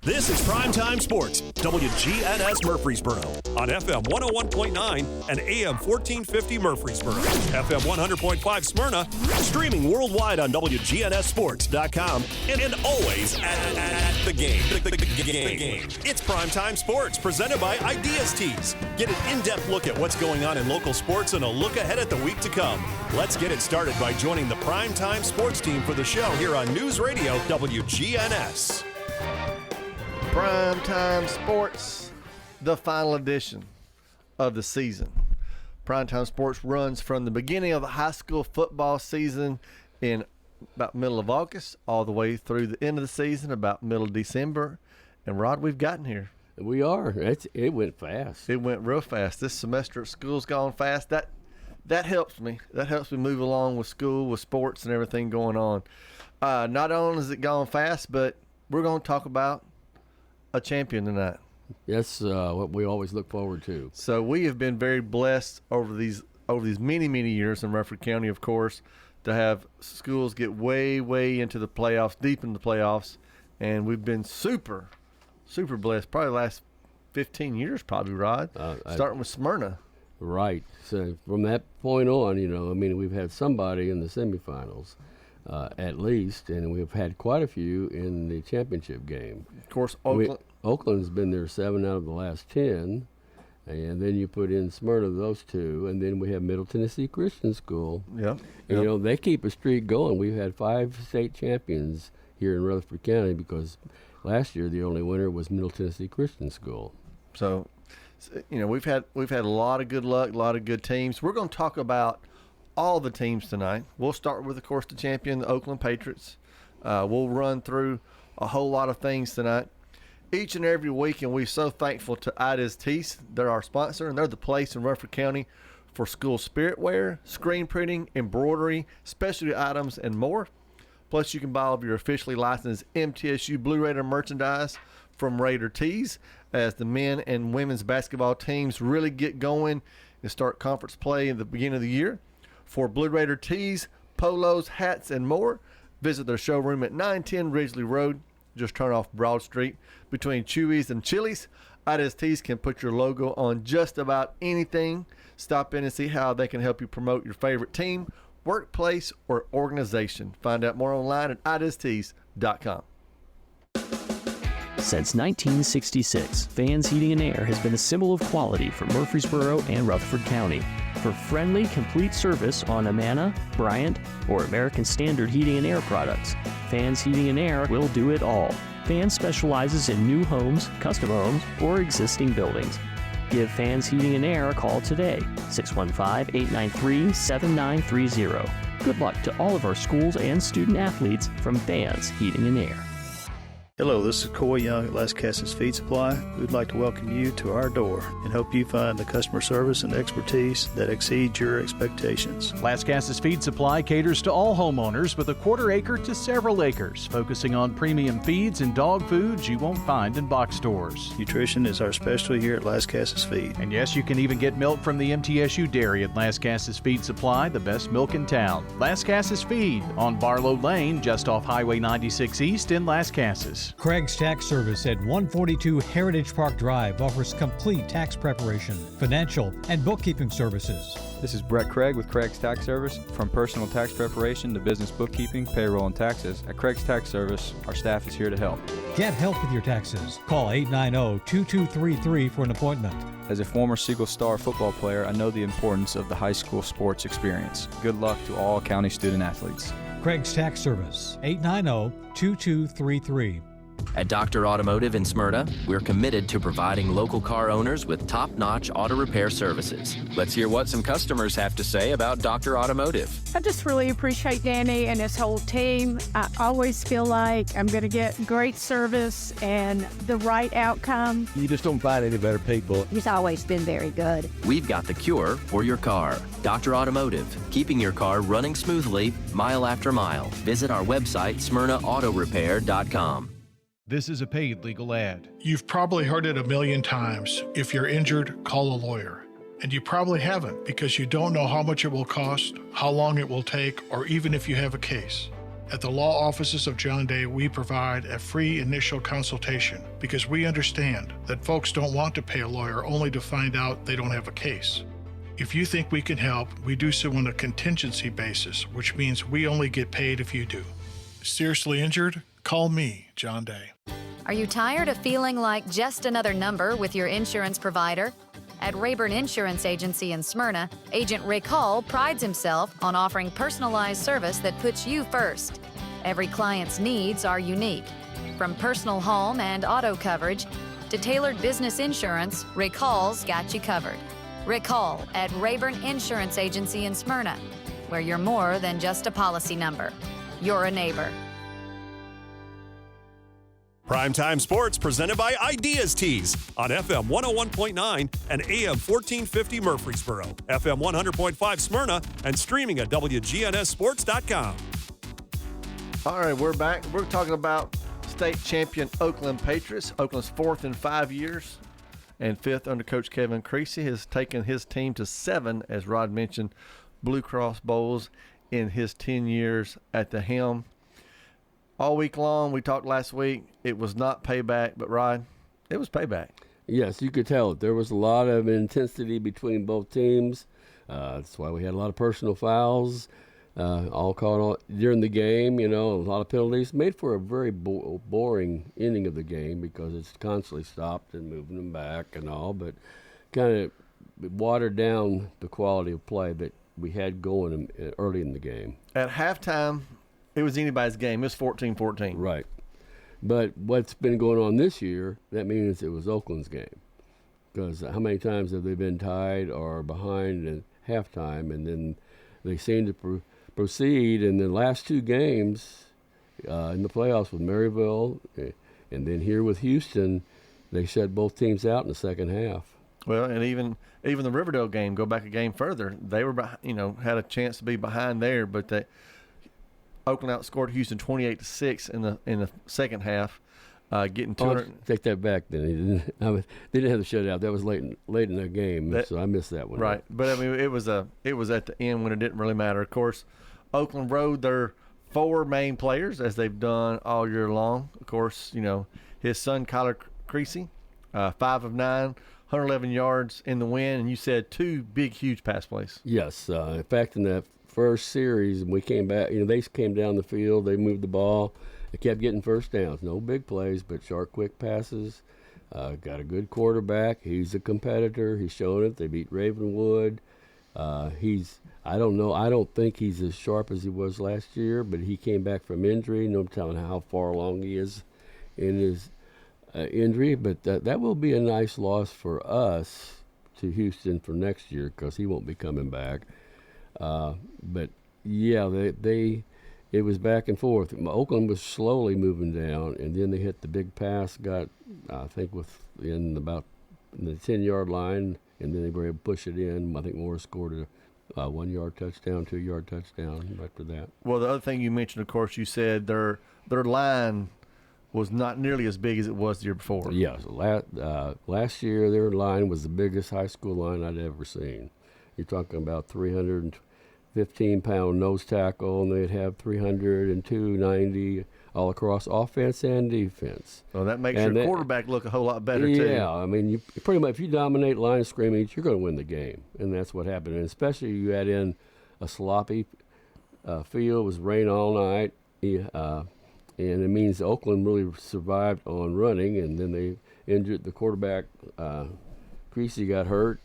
This is Primetime Sports, WGNS Murfreesboro, on FM 101.9 and AM 1450 Murfreesboro, FM 100.5 Smyrna, streaming worldwide on WGNSSports.com, and always at the game. The game. It's Primetime Sports, presented by Ideas Tees. Get an in-depth look at what's going on in local sports and a look ahead at the week to come. Let's get it started by joining the Primetime Sports team for the show here on News Radio WGNS. Primetime Sports, the final edition of the season. Primetime Sports runs from the beginning of the high school football season in about middle of August all the way through the end of the season, about middle of December. And Rod, we've gotten here. We are. It went fast. It went real fast. This semester at school's gone fast. That helps me. That helps me move along with school, with sports and everything going on. Not only has it gone fast, but we're going to talk about a champion tonight. That's what we always look forward to. So we have been very blessed over these many years in Rutherford County, of course, to have schools get way into the playoffs, deep in the playoffs, and we've been super blessed. Probably the last 15 years, probably, Rod. Starting with Smyrna. Right. So from that point on, we've had somebody in the semifinals. At least, and we've had quite a few in the championship game. Of course, Oakland's been there 7 out of the last 10, and then you put in Smyrna, those two, and then we have Middle Tennessee Christian School. Yep. They keep a streak going. We've had 5 state champions here in Rutherford County because last year the only winner was Middle Tennessee Christian School. So we've had a lot of good luck, a lot of good teams. We're going to talk about all the teams tonight. We'll start with, of course, the champion, the Oakland Patriots. We'll run through a whole lot of things tonight. Each and every week, and we're so thankful to Ideas Tees. They're our sponsor, and they're the place in Rutherford County for school spirit wear, screen printing, embroidery, specialty items, and more. Plus, you can buy all of your officially licensed MTSU Blue Raider merchandise from Raider Tees as the men and women's basketball teams really get going and start conference play in the beginning of the year. For Blue Raider tees, polos, hats, and more, visit their showroom at 910 Ridgely Road. Just turn off Broad Street between Chewy's and Chili's. Ideas Tees can put your logo on just about anything. Stop in and see how they can help you promote your favorite team, workplace, or organization. Find out more online at ideastees.com. Since 1966, Fans Heating and Air has been a symbol of quality for Murfreesboro and Rutherford County. For friendly, complete service on Amana, Bryant, or American Standard Heating and Air products, Fans Heating and Air will do it all. Fans specializes in new homes, custom homes, or existing buildings. Give Fans Heating and Air a call today, 615-893-7930. Good luck to all of our schools and student athletes from Fans Heating and Air. Hello, this is Coy Young at Las Casas Feed Supply. We'd like to welcome you to our door and hope you find the customer service and expertise that exceeds your expectations. Las Casas Feed Supply caters to all homeowners with a quarter acre to several acres, focusing on premium feeds and dog foods you won't find in box stores. Nutrition is our specialty here at Las Casas Feed. And yes, you can even get milk from the MTSU dairy at Las Casas Feed Supply, the best milk in town. Las Casas Feed on Barlow Lane, just off Highway 96 East in Las Casas. Craig's Tax Service at 142 Heritage Park Drive offers complete tax preparation, financial, and bookkeeping services. This is Brett Craig with Craig's Tax Service. From personal tax preparation to business bookkeeping, payroll, and taxes, at Craig's Tax Service, our staff is here to help. Get help with your taxes. Call 890-2233 for an appointment. As a former Siegel Star football player, I know the importance of the high school sports experience. Good luck to all county student athletes. Craig's Tax Service, 890-2233. At Dr. Automotive in Smyrna, we're committed to providing local car owners with top-notch auto repair services. Let's hear what some customers have to say about Dr. Automotive. I just really appreciate Danny and his whole team. I always feel like I'm going to get great service and the right outcome. You just don't find any better people. He's always been very good. We've got the cure for your car. Dr. Automotive, keeping your car running smoothly, mile after mile. Visit our website, smyrnaautorepair.com. This is a paid legal ad. You've probably heard it a million times. If you're injured, call a lawyer. And you probably haven't because you don't know how much it will cost, how long it will take, or even if you have a case. At the law offices of John Day, we provide a free initial consultation because we understand that folks don't want to pay a lawyer only to find out they don't have a case. If you think we can help, we do so on a contingency basis, which means we only get paid if you do. Seriously injured? Call me, John Day. Are you tired of feeling like just another number with your insurance provider? At Rayburn Insurance Agency in Smyrna, Agent Rick Hall prides himself on offering personalized service that puts you first. Every client's needs are unique. From personal home and auto coverage to tailored business insurance, Rick Hall's got you covered. Rick Hall at Rayburn Insurance Agency in Smyrna, where you're more than just a policy number. You're a neighbor. Primetime Sports presented by Ideas Tees on FM 101.9 and AM 1450 Murfreesboro, FM 100.5 Smyrna, and streaming at WGNSSports.com. All right, we're back. We're talking about state champion Oakland Patriots. Oakland's 4th in 5 years and 5th under Coach Kevin Creasy has taken his team to 7, as Rod mentioned, Blue Cross Bowls in his 10 years at the helm. All week long, we talked last week, it was not payback, but Rod, it was payback. Yes, you could tell it. There was a lot of intensity between both teams. That's why we had a lot of personal fouls, all called during the game, a lot of penalties. Made for a very boring ending of the game because it's constantly stopped and moving them back and all, but kind of watered down the quality of play that we had going early in the game. At halftime, it was anybody's game. It was 14-14. Right. But what's been going on this year, that means it was Oakland's game. Because how many times have they been tied or behind at halftime, and then they seem to proceed in the last 2 games in the playoffs with Maryville, and then here with Houston, they shut both teams out in the second half. Well, and even the Riverdale game, go back a game further, they were, had a chance to be behind there, but Oakland outscored Houston 28-6 in the second half, getting 200. Take that back. Then they didn't have the shutout. That was late in the game, so I missed that one. Right, but I mean it was at the end when it didn't really matter. Of course, Oakland rode their 4 main players as they've done all year long. Of course, his son Kyler Creasy, 5 of 9, 111 yards in the win, and you said 2 big, huge pass plays. Yes, in fact, in that first series, we came back, they came down the field, they moved the ball, they kept getting first downs. No big plays, but sharp, quick passes. Got a good quarterback. He's a competitor. He's shown it. They beat Ravenwood. I don't think he's as sharp as he was last year, but he came back from injury. No telling how far along he is in his injury, but that will be a nice loss for us to Houston for next year because he won't be coming back. But yeah, it was back and forth. Oakland was slowly moving down, and then they hit the big pass, got I think in the 10-yard line, and then they were able to push it in. I think Morris scored a 1-yard touchdown, 2-yard touchdown after that. Well, the other thing you mentioned, of course, you said their line was not nearly as big as it was the year before. Yes, last year their line was the biggest high school line I'd ever seen. You're talking about 315-pound nose tackle, and they'd have 390 all across offense and defense. Well, that makes your quarterback look a whole lot better, too. Yeah, I mean, you pretty much, if you dominate line of scrimmage, you're going to win the game, and that's what happened. And especially you add in a sloppy field. It was rain all night, and it means Oakland really survived on running, and then they injured the quarterback. Creasy got hurt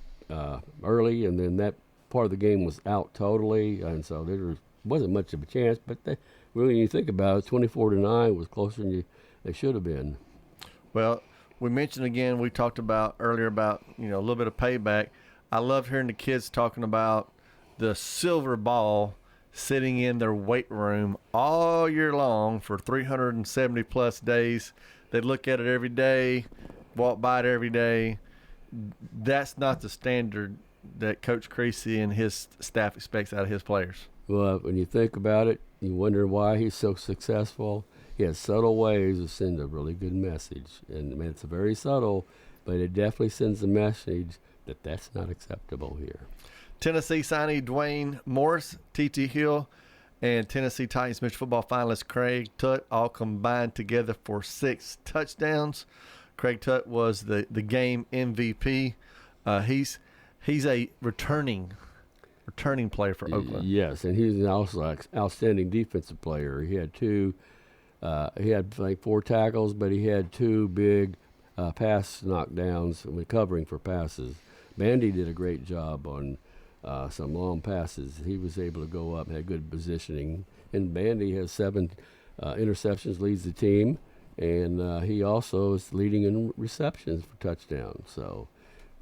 early, and then that part of the game was out totally, and so there wasn't much of a chance. But really, when you think about it, 24-9 was closer than they should have been. Well, we mentioned again, we talked about earlier about a little bit of payback. I love hearing the kids talking about the silver ball sitting in their weight room all year long for 370 plus days. They look at it every day, walk by it every day. That's not the standard that Coach Creasy and his staff expects out of his players. Well, when you think about it, you wonder why he's so successful. He has subtle ways to send a really good message. And I mean, it's very subtle, but it definitely sends a message that that's not acceptable here. Tennessee signee Dwayne Morris, T.T. Hill, and Tennessee Titans Mr. Football finalist Craig Tutt all combined together for 6 touchdowns. Craig Tutt was the game MVP. He's a returning player for Oakland. Yes, and he's also an outstanding defensive player. He had he had like 4 tackles, but he had 2 big pass knockdowns covering for passes. Bandy did a great job on some long passes. He was able to go up and had good positioning. And Bandy has 7 interceptions, leads the team, and he also is leading in receptions for touchdowns. So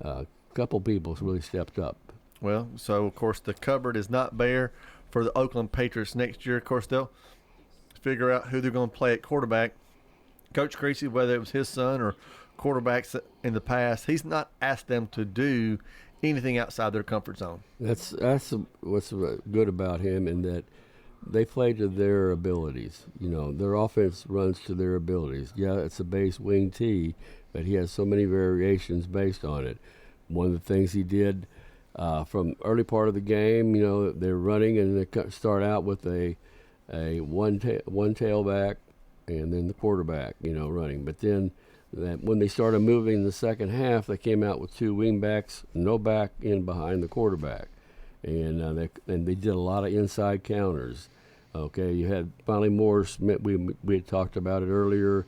a couple people really stepped up. Well, so of course the cupboard is not bare for the Oakland Patriots next year. Of course they'll figure out who they're going to play at quarterback. Coach Creasy, whether it was his son or quarterbacks in the past, he's not asked them to do anything outside their comfort zone. That's what's good about him, in that they play to their abilities. You know, their offense runs to their abilities. Yeah, it's a base wing T, but he has so many variations based on it. One of the things he did from early part of the game, you know, they're running and they start out with a one tailback and then the quarterback, you know, running. But then when they started moving in the second half, they came out with 2 wing backs, no back in behind the quarterback, and they did a lot of inside counters. Okay, you had finally Morris. We had talked about it earlier.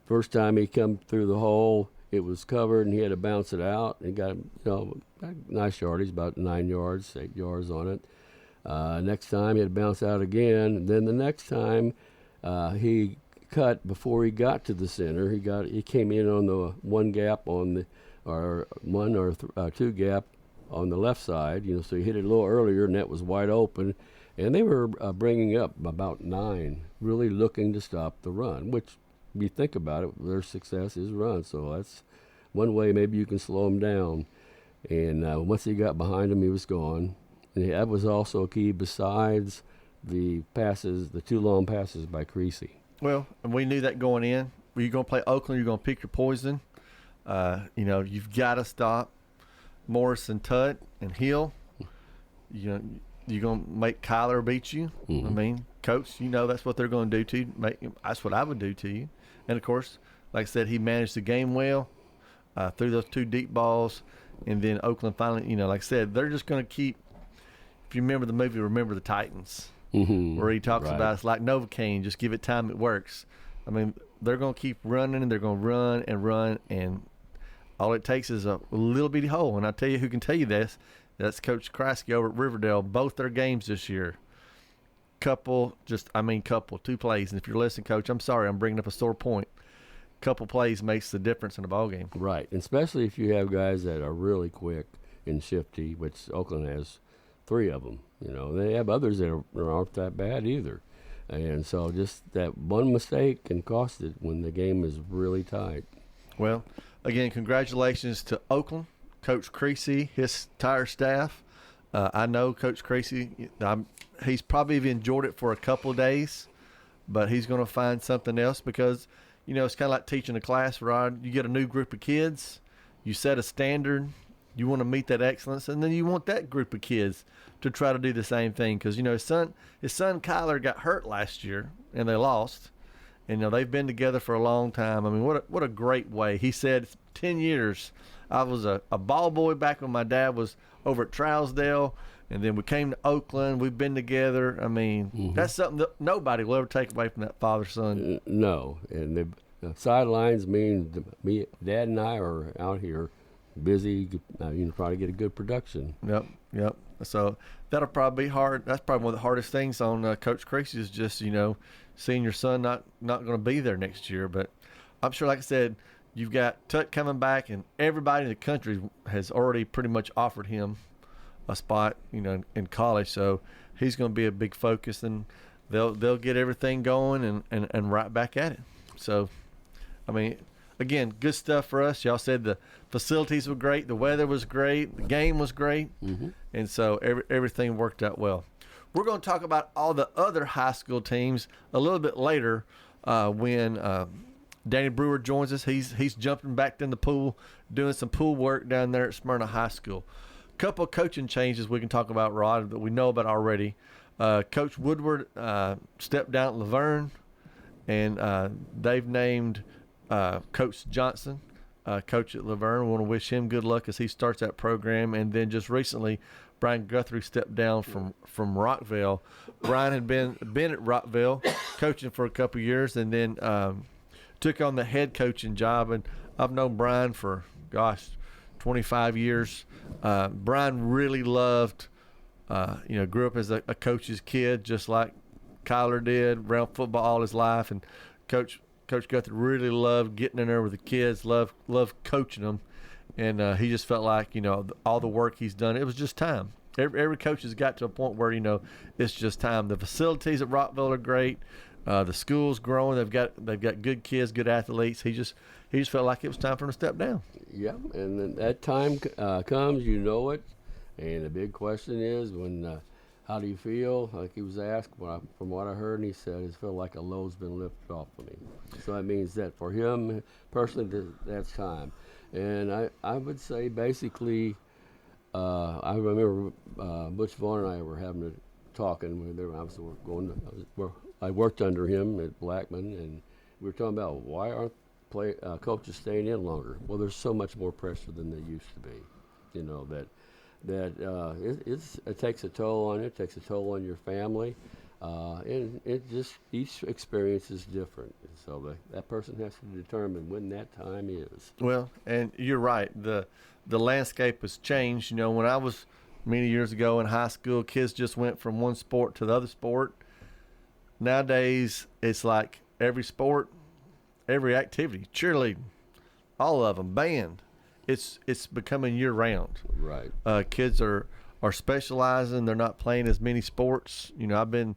First time he come through the hole, it was covered, and he had to bounce it out. And got nice yardage, about 9 yards, 8 yards on it. Next time he had to bounce out again. And then the next time he cut before he got to the center. He came in on the 1 gap on the or 1 or 2 gap on the left side. You know, so he hit it a little earlier, and that was wide open. And they were bringing up about 9, really looking to stop the run, which, if you think about it, their success is run. So that's one way maybe you can slow him down. And once he got behind him, he was gone. And that was also key besides the passes, the 2 long passes by Creasy. Well, and we knew that going in. Were you going to play Oakland? You're going to pick your poison. You know, you've got to stop Morris and Tutt and Hill. You're going to make Kyler beat you. Mm-hmm. I mean, Coach, you know that's what they're going to do to you. That's what I would do to you. And, of course, like I said, he managed the game well, threw those 2 deep balls, and then Oakland finally, you know, like I said, they're just going to keep – if you remember the movie Remember the Titans, where he talks about it's like Novocaine, just give it time, it works. I mean, they're going to keep running, and they're going to run, and all it takes is a little bitty hole. And I'll tell you who can tell you this. That's Coach Kreisky over at Riverdale. Both their games this year, 2 plays. And if you're listening, Coach, I'm sorry, I'm bringing up a sore point. Couple plays makes the difference in a ball game. Right, and especially if you have guys that are really quick and shifty, which Oakland has 3 of them. You know, they have others that aren't that bad either. And so just that one mistake can cost it when the game is really tight. Well, again, congratulations to Oakland, Coach Creasy, his entire staff. I know Coach Creasy, he's probably even enjoyed it for a couple of days, but he's going to find something else because, you know, it's kind of like teaching a class, Rod. You get a new group of kids, you set a standard, you want to meet that excellence, and then you want that group of kids to try to do the same thing because, you know, his son Kyler got hurt last year, and they lost. And, you know, they've been together for a long time. I mean, what a great way. He said, 10 years. I was a ball boy back when my dad was over at Trousdale, and then we came to Oakland. We've been together. I mean, that's something that nobody will ever take away from that father-son. No, and the sidelines mean Dad and I are out here busy. Probably get a good production. Yep. So that'll probably be hard. That's probably one of the hardest things on Coach Creasy is just, you know, seeing your son not going to be there next year. But I'm sure, like I said, you've got Tutt coming back, and everybody in the country has already pretty much offered him a spot, you know, in college. So he's going to be a big focus, and they'll get everything going and right back at it. So, I mean, again, good stuff for us. Y'all said the facilities were great, the weather was great, the game was great, and so everything worked out well. We're going to talk about all the other high school teams a little bit later when Danny Brewer joins us. He's jumping back in the pool, doing some pool work down there at Smyrna High School. Couple of coaching changes we can talk about, Rod, that we know about already. Coach Woodward stepped down at Laverne, and they've named Coach Johnson coach at Laverne. We want to wish him good luck as he starts that program. And then just recently, Brian Guthrie stepped down from Rockville. Brian had been at Rockville coaching for a couple years, and then took on the head coaching job. And I've known Brian for 25 years. Brian really loved, grew up as a coach's kid, just like Kyler did, around football all his life. And Coach Guthrie really loved getting in there with the kids, loved coaching them. And he just felt like, all the work he's done, it was just time. Every coach has got to a point where, it's just time. The facilities at Rockville are great. The school's growing. They've got good kids, good athletes. He just felt like it was time for him to step down. Yeah, and then that time comes, it. And the big question is how do you feel? Like he was asked, from what I heard, and he said, "It felt like a load's been lifted off of me." So that means that for him personally, that's time. And I would say basically, I remember Butch Vaughn and I were having a talking when I worked under him at Blackman, and we were talking about why aren't coaches staying in longer? Well, there's so much more pressure than there used to be. It takes a toll on you. It takes a toll on your family, and each experience is different. So that person has to determine when that time is. Well, and you're right. The landscape has changed. When I was many years ago in high school, kids just went from one sport to the other sport. Nowadays, it's like every sport, every activity, cheerleading, all of them, band. It's becoming year round. Right. Kids are specializing. They're not playing as many sports. I've been a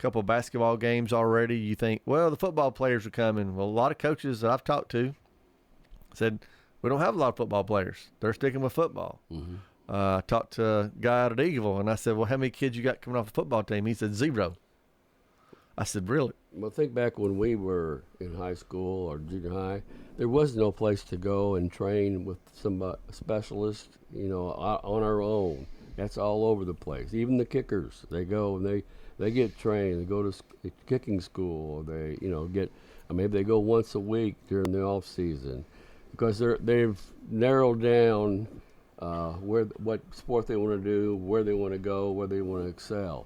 couple of basketball games already. You think, well, the football players are coming. Well, a lot of coaches that I've talked to said, we don't have a lot of football players. They're sticking with football. Mm-hmm. I talked to a guy out at Eagleville, and I said, well, how many kids you got coming off the football team? He said, 0. I said, really? Well, think back when we were in high school or junior high, there was no place to go and train with a specialist, on our own. That's all over the place. Even the kickers, they go and they get trained. They go to kicking school, or they, maybe they go once a week during the off season, because they've narrowed down what sport they want to do, where they want to go, where they want to excel.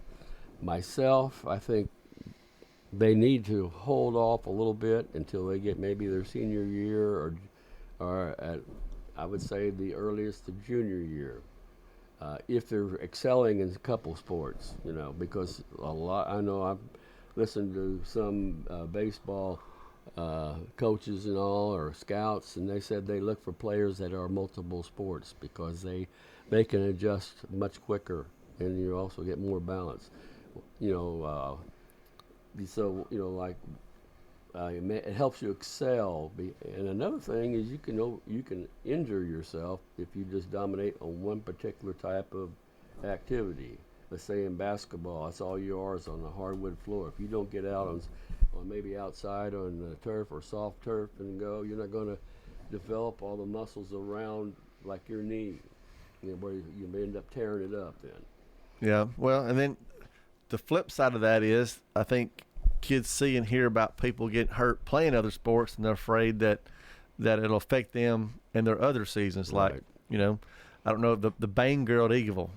Myself, I think they need to hold off a little bit until they get maybe their senior year or at, I would say, the earliest, the junior year. If they're excelling in a couple sports, because I know I've listened to some baseball coaches and all, or scouts, and they said they look for players that are multiple sports because they can adjust much quicker, and you also get more balance. It helps you excel. And another thing is you can injure yourself if you just dominate on one particular type of activity. Let's say in basketball, that's all you are is on a hardwood floor. If you don't get out on maybe outside on the turf or soft turf and go, you're not going to develop all the muscles around like your knee, where you may end up tearing it up then. Yeah, well, and then the flip side of that is, I think kids see and hear about people getting hurt playing other sports, and they're afraid that it'll affect them in their other seasons. Right. Like, I don't know, the Bain girl at Eagleville,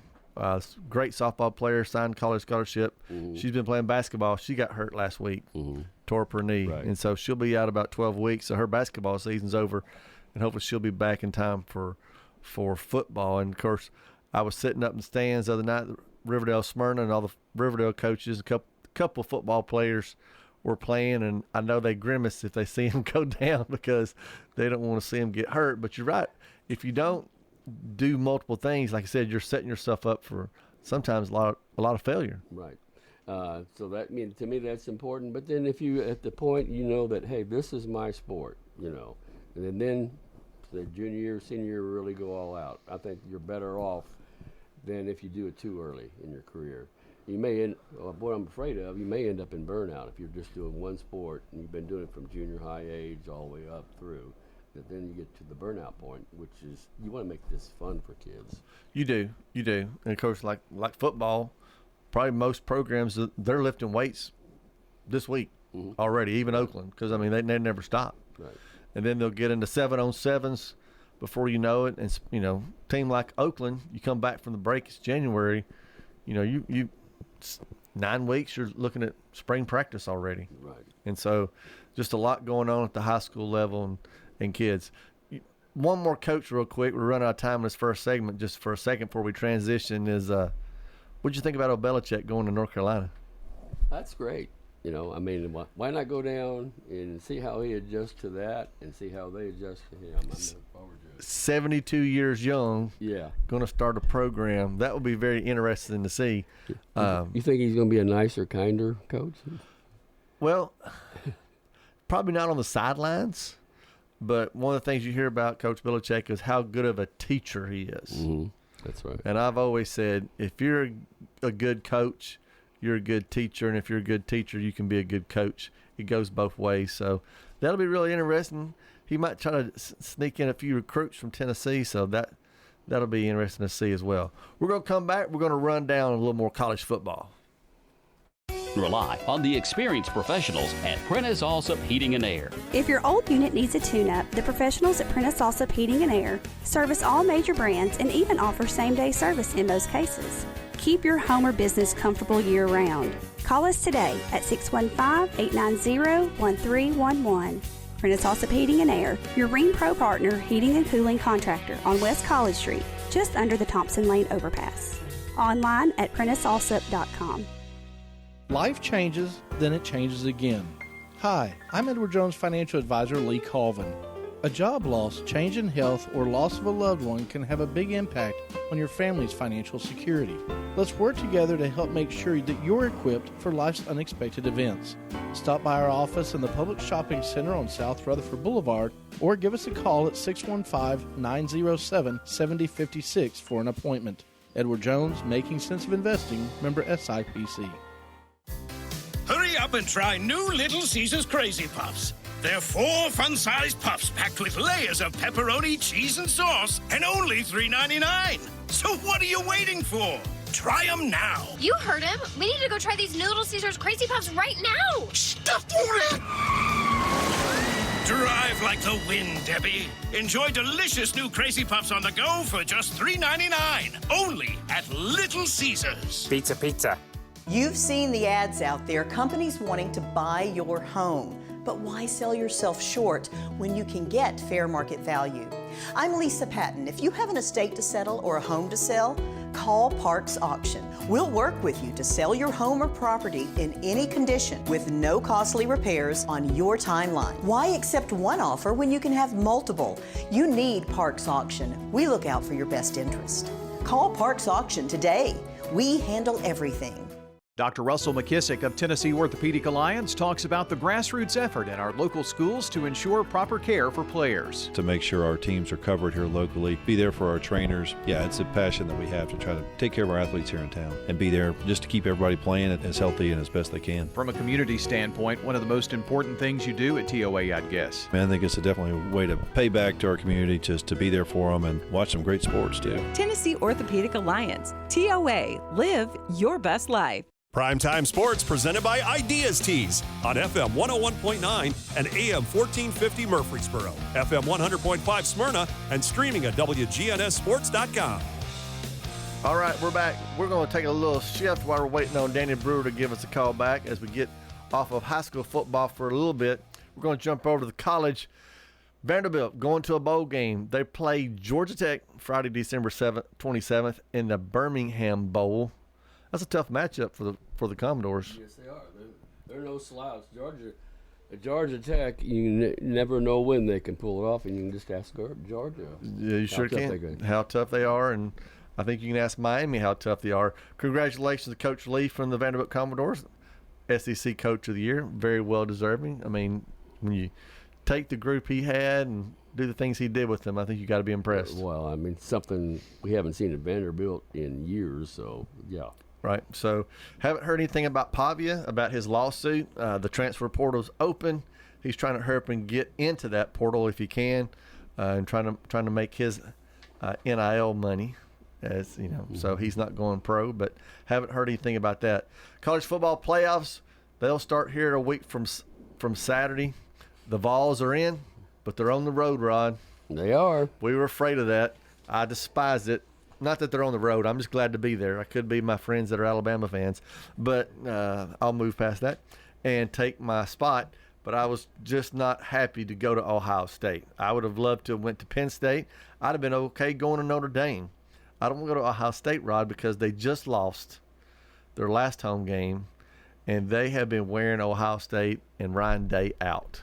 great softball player, signed college scholarship. Mm-hmm. She's been playing basketball. She got hurt last week, mm-hmm. tore up her knee, Right. and so she'll be out about 12 weeks. So her basketball season's over, and hopefully she'll be back in time for football. And of course, I was sitting up in the stands the other night, Riverdale Smyrna, and all the Riverdale coaches, a couple football players were playing, and I know they grimace if they see him go down because they don't want to see him get hurt. But you're right. If you don't do multiple things, like I said, you're setting yourself up for sometimes a lot of failure. Right. So to me that's important. But then if you at the point that, hey, this is my sport, and then the junior year, senior year really go all out. I think you're better off than if you do it too early in your career. You may what I'm afraid of, you may end up in burnout if you're just doing one sport and you've been doing it from junior high age all the way up through. But then you get to the burnout point, which is you want to make this fun for kids. You do. And of course, like football, probably most programs, they're lifting weights this week already, even Oakland, because, I mean, they never stop. Right. And then they'll get into 7-on-7s before you know it. And, you know, team like Oakland, you come back from the break, it's January, you know, you 9 weeks, you're looking at spring practice already. Right. And so just a lot going on at the high school level and kids. One more coach real quick. We're running out of time in this first segment just for a second before we transition is what'd you think about Belichick going to North Carolina? That's great. You know, I mean, why not go down and see how he adjusts to that and see how they adjust to him? I'm looking forward to it. 72 years young. Yeah. Going to start a program. That will be very interesting to see. You think he's going to be a nicer, kinder coach? Well, probably not on the sidelines, but one of the things you hear about Coach Belichick is how good of a teacher he is. Mm-hmm. That's right. And I've always said, if you're a good coach, you're a good teacher, and if you're a good teacher, you can be a good coach. It goes both ways. So that'll be really interesting. He might try to sneak in a few recruits from Tennessee, so that'll be interesting to see as well. We're going to come back. We're going to run down a little more college football. Rely on the experienced professionals at Prentice Allsup Heating and Air. If your old unit needs a tune-up, the professionals at Prentice Allsup Heating and Air service all major brands and even offer same-day service in most cases. Keep your home or business comfortable year-round. Call us today at 615-890-1311. Prentice Allsup Heating and Air, your Ring Pro partner heating and cooling contractor on West College Street, just under the Thompson Lane overpass. Online at PrenticeAllsup.com. Life changes, then it changes again. Hi, I'm Edward Jones Financial Advisor Lee Colvin. A job loss, change in health, or loss of a loved one can have a big impact on your family's financial security. Let's work together to help make sure that you're equipped for life's unexpected events. Stop by our office in the Public Shopping Center on South Rutherford Boulevard or give us a call at 615-907-7056 for an appointment. Edward Jones, Making Sense of Investing, member SIPC. Hurry up and try new Little Caesars Crazy Puffs. They're 4 fun-sized puffs packed with layers of pepperoni, cheese, and sauce, and only $3.99. So what are you waiting for? Try them now. You heard him. We need to go try these new Little Caesars Crazy Puffs right now. Stop it! Drive like the wind, Debbie. Enjoy delicious new Crazy Puffs on the go for just $3.99. Only at Little Caesars. Pizza, pizza. You've seen the ads out there, companies wanting to buy your home. But why sell yourself short when you can get fair market value? I'm Lisa Patton. If you have an estate to settle or a home to sell, call Parks Auction. We'll work with you to sell your home or property in any condition with no costly repairs on your timeline. Why accept one offer when you can have multiple? You need Parks Auction. We look out for your best interest. Call Parks Auction today. We handle everything. Dr. Russell McKissick of Tennessee Orthopedic Alliance talks about the grassroots effort in our local schools to ensure proper care for players. To make sure our teams are covered here locally, be there for our trainers. Yeah, it's a passion that we have to try to take care of our athletes here in town and be there just to keep everybody playing as healthy and as best they can. From a community standpoint, one of the most important things you do at TOA, I'd guess. I think it's definitely a way to pay back to our community, just to be there for them and watch some great sports too. Tennessee Orthopedic Alliance, TOA, live your best life. Primetime Sports presented by Ideas Tees on FM 101.9 and AM 1450 Murfreesboro, FM 100.5 Smyrna, and streaming at WGNSSports.com. All right, we're back. We're going to take a little shift while we're waiting on Danny Brewer to give us a call back as we get off of high school football for a little bit. We're going to jump over to the college. Vanderbilt going to a bowl game. They play Georgia Tech Friday, December 27th in the Birmingham Bowl. That's a tough matchup for the Commodores. Yes, they are. They're no slouch. Georgia Tech, you never know when they can pull it off, and you can just ask Georgia. Yeah, you sure can. How tough they are, and I think you can ask Miami how tough they are. Congratulations to Coach Lee from the Vanderbilt Commodores, SEC Coach of the Year. Very well deserving. I mean, when you take the group he had and do the things he did with them, I think you got to be impressed. Well, I mean, something we haven't seen at Vanderbilt in years, so yeah. Right. So haven't heard anything about Pavia, about his lawsuit. The transfer portal's open. He's trying to hurry up and get into that portal if he can, and trying to make his NIL money. as you know. So he's not going pro, but haven't heard anything about that. College football playoffs, they'll start here a week from Saturday. The Vols are in, but they're on the road, Rod. They are. We were afraid of that. I despise it. Not that they're on the road. I'm just glad to be there. I could be my friends that are Alabama fans, but I'll move past that and take my spot. But I was just not happy to go to Ohio State. I would have loved to have went to Penn State. I'd have been okay going to Notre Dame. I don't want to go to Ohio State, Rod, because they just lost their last home game, and they have been wearing Ohio State and Ryan Day out.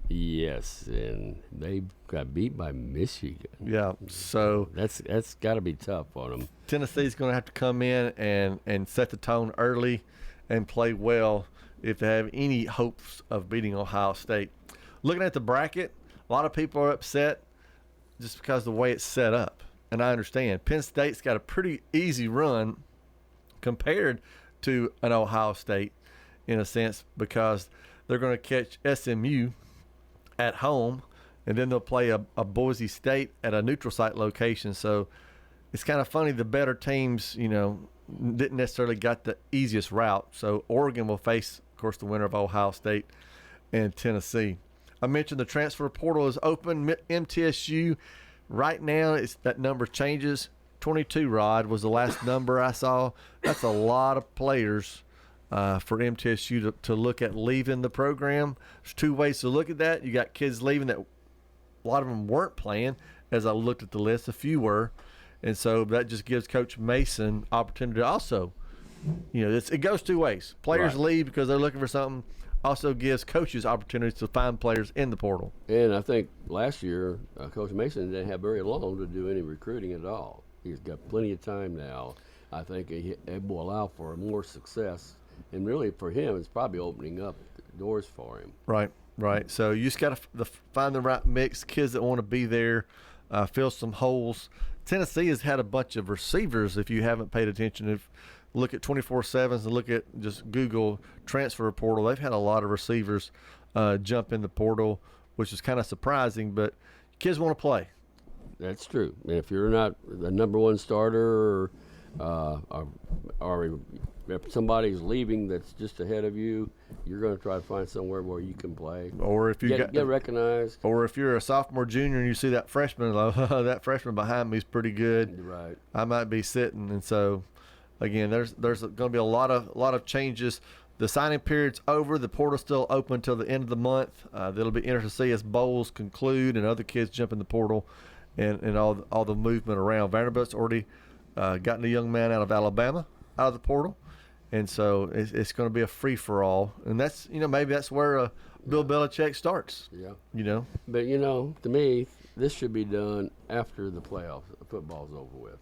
Yes, and they got beat by Michigan. Yeah, so that's got to be tough on them. Tennessee's going to have to come in and set the tone early and play well if they have any hopes of beating Ohio State. Looking at the bracket, a lot of people are upset just because of the way it's set up, and I understand. Penn State's got a pretty easy run compared to an Ohio State in a sense, because they're going to catch SMU at home, and then they'll play a Boise State at a neutral site location. So it's kind of funny, the better teams, didn't necessarily got the easiest route. So Oregon will face, of course, the winner of Ohio State and Tennessee. I mentioned the transfer portal is open. MTSU right now, that number changes. 22, Rod, was the last number I saw. That's a lot of players for MTSU to look at leaving the program. There's two ways to look at that. You got kids leaving that a lot of them weren't playing. As I looked at the list, a few were. And so that just gives Coach Mason opportunity to also, it goes two ways. Players leave because they're looking for something. Also gives coaches opportunities to find players in the portal. And I think last year, Coach Mason didn't have very long to do any recruiting at all. He's got plenty of time now. I think it will allow for more success. And really, for him, it's probably opening up doors for him. Right. So you just got to find the right mix, kids that want to be there, fill some holes. Tennessee has had a bunch of receivers, if you haven't paid attention. Look at 24/7s and look at just Google transfer portal. They've had a lot of receivers jump in the portal, which is kind of surprising, but kids want to play. That's true. And if you're not the number one starter or if somebody's leaving that's just ahead of you, you're going to try to find somewhere where you can play. Or if you get recognized. Or if you're a sophomore, junior, and you see that freshman, that freshman behind me is pretty good. Right. I might be sitting, and so again, there's going to be a lot of changes. The signing period's over. The portal's still open until the end of the month. That'll be interesting to see as bowls conclude and other kids jump in the portal, and all the movement around. Vanderbilt's already gotten a young man out of Alabama out of the portal. And so it's going to be a free-for-all. And that's, maybe that's where Bill Belichick starts. Yeah. But, to me, this should be done after the playoffs. Football's over with. It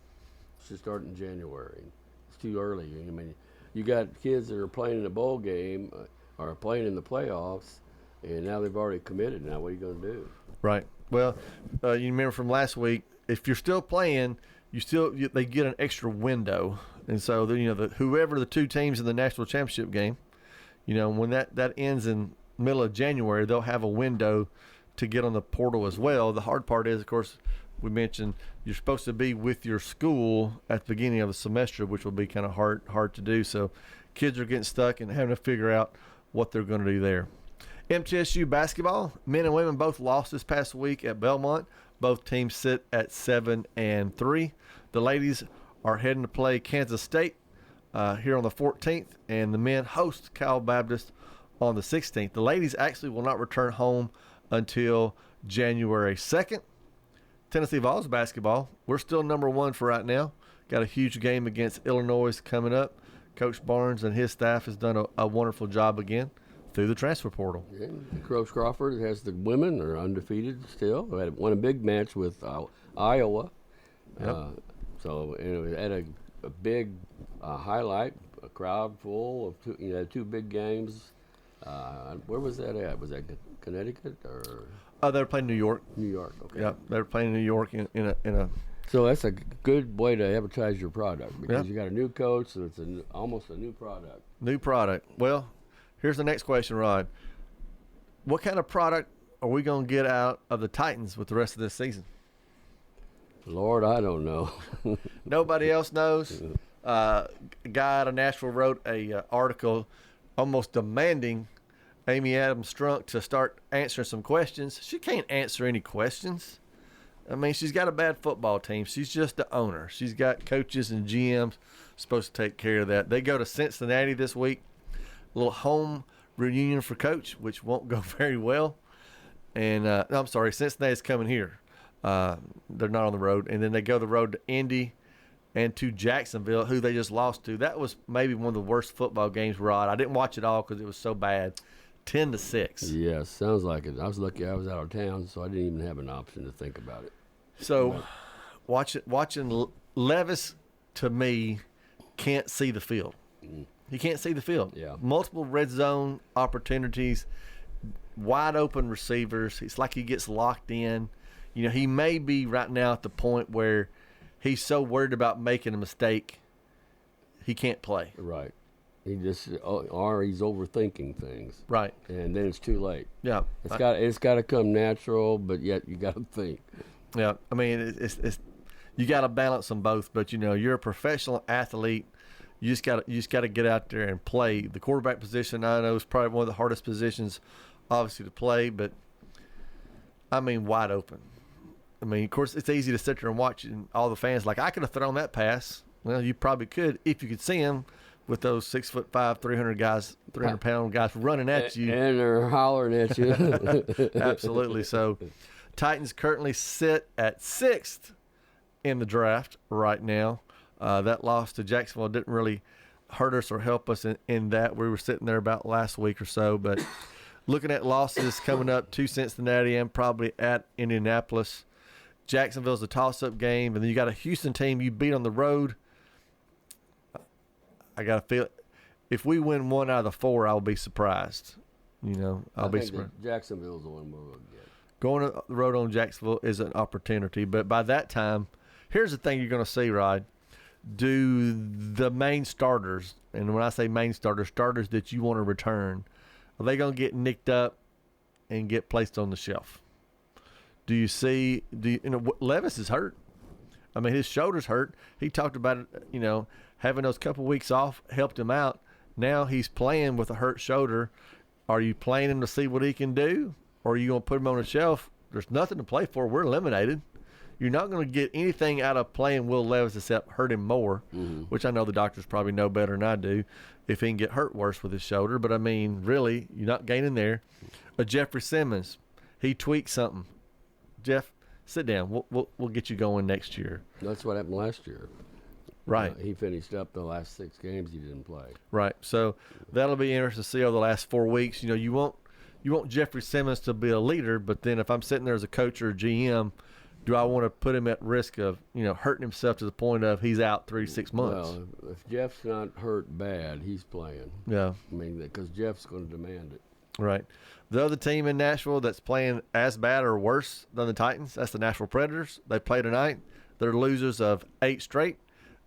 should start in January. It's too early. I mean, you got kids that are playing in a bowl game or playing in the playoffs, and now they've already committed. Now what are you going to do? Right. Well, you remember from last week, if you're still playing, they get an extra window. And so, whoever the two teams in the national championship game, when that ends in middle of January, they'll have a window to get on the portal as well. The hard part is, of course, we mentioned you're supposed to be with your school at the beginning of the semester, which will be kind of hard to do. So kids are getting stuck and having to figure out what they're going to do there. MTSU basketball, men and women both lost this past week at Belmont. Both teams sit at 7-3. The ladies are heading to play Kansas State here on the 14th, and the men host Cal Baptist on the 16th. The ladies actually will not return home until January 2nd. Tennessee Vols basketball, we're still number one for right now. Got a huge game against Illinois coming up. Coach Barnes and his staff has done a wonderful job again through the transfer portal. Yeah. Coach Crawford has the women are undefeated still. They won a big match with Iowa. Yep. So it had a big highlight, a crowd full of two big games. Where was that at? Was that Connecticut or? They were playing New York. New York. Okay. Yeah, they were playing New York in a. So that's a good way to advertise your product because you got a new coach, so it's almost a new product. New product. Well, here's the next question, Rod. What kind of product are we going to get out of the Titans with the rest of this season? Lord, I don't know. Nobody else knows. A guy out of Nashville wrote a article almost demanding Amy Adams Strunk to start answering some questions. She can't answer any questions. I mean, she's got a bad football team. She's just the owner. She's got coaches and GMs supposed to take care of that. They go to Cincinnati this week, a little home reunion for Coach, which won't go very well. And I'm sorry, Cincinnati's coming here. They're not on the road. And then they go the road to Indy and to Jacksonville, who they just lost to. That was maybe one of the worst football games, Rod. I didn't watch it all because it was so bad. 10-6. Yeah, sounds like it. I was lucky I was out of town, so I didn't even have an option to think about it. So watching Levis, to me, can't see the field. He can't see the field. Yeah. Multiple red zone opportunities, wide open receivers. It's like he gets locked in. You know, he may be right now at the point where he's so worried about making a mistake, he can't play. Right. He just, or he's overthinking things. Right. And then it's too late. Yeah. It's got to come natural, but yet you got to think. Yeah. I mean, it's you got to balance them both. But you know, you're a professional athlete. You just got to get out there and play. The quarterback position, I know, is probably one of the hardest positions, obviously, to play. But I mean, wide open. I mean, of course, it's easy to sit there and watch, and all the fans like, I could have thrown that pass. Well, you probably could if you could see him with those 6'5", 300-pound guys running at you, and they're hollering at you. Absolutely. So, Titans currently sit at 6th in the draft right now. That loss to Jacksonville didn't really hurt us or help us in that. We were sitting there about last week or so, but looking at losses coming up to Cincinnati and probably at Indianapolis. Jacksonville's a toss-up game, and then you got a Houston team you beat on the road. I got to feel if we win 1 out of the 4, I'll be surprised. You know, I'll be surprised. Jacksonville's the one we'll get. Going on the road on Jacksonville is an opportunity, but by that time, here's the thing you're going to see, Rod. Do the main starters, and when I say main starters that you want to return, are they going to get nicked up and get placed on the shelf? Levis is hurt. I mean, his shoulder's hurt. He talked about it, having those couple weeks off helped him out. Now he's playing with a hurt shoulder. Are you playing him to see what he can do, or are you going to put him on the shelf? There's nothing to play for. We're eliminated. You're not going to get anything out of playing Will Levis except hurt him more, which I know the doctors probably know better than I do if he can get hurt worse with his shoulder. But, I mean, really, you're not gaining there. Jeffrey Simmons, he tweaked something. Jeff, sit down. We'll get you going next year. That's what happened last year. Right. He finished up the last 6 games he didn't play. Right. So that'll be interesting to see over the last 4 weeks. You want Jeffrey Simmons to be a leader, but then if I'm sitting there as a coach or a GM, do I want to put him at risk of, hurting himself to the point of he's out 3 to 6 months? Well, if Jeff's not hurt bad, he's playing. Yeah. I mean, because Jeff's going to demand it. Right. The other team in Nashville that's playing as bad or worse than the Titans, that's the Nashville Predators. They play tonight. They're losers of 8 straight.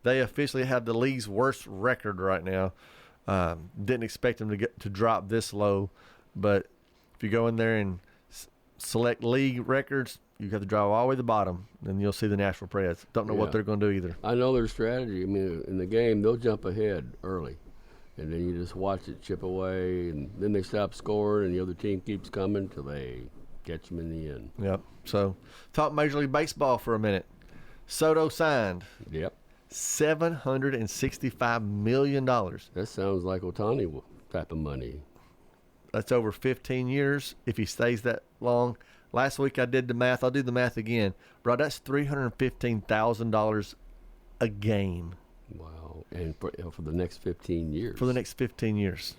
They officially have the league's worst record right now. Didn't expect them to drop this low, but if you go in there and select league records, you have to drive all the way to the bottom, and you'll see the Nashville Preds. Don't know what they're going to do either. I know their strategy. I mean, in the game, they'll jump ahead early, and then you just watch it chip away, and then they stop scoring, and the other team keeps coming till they catch them in the end. Yep. So, talk Major League Baseball for a minute. Soto signed. Yep. $765 million. That sounds like Ohtani type of money. That's over 15 years if he stays that long. Last week I did the math. I'll do the math again. Bro, that's $315,000 a game. Wow. And for the next 15 years. For the next 15 years.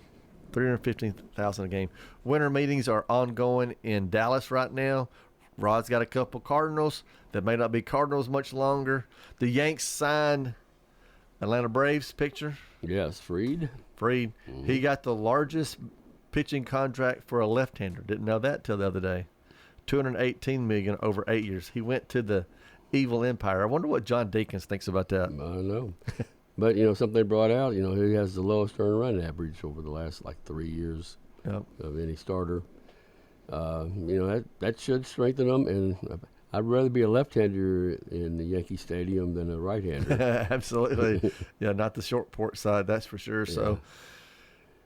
$315,000 a game. Winter meetings are ongoing in Dallas right now. Rod's got a couple Cardinals that may not be Cardinals much longer. The Yanks signed Atlanta Braves pitcher. Yes, Fried. Mm-hmm. He got the largest pitching contract for a left-hander. Didn't know that till the other day. $218 million over 8 years. He went to the evil empire. I wonder what John Deakins thinks about that. I don't know. But, something they brought out, he has the lowest earned run average over the last, 3 years of any starter. That should strengthen them. And I'd rather be a left-hander in the Yankee Stadium than a right-hander. Absolutely. Yeah, not the short porch side, that's for sure. Yeah. So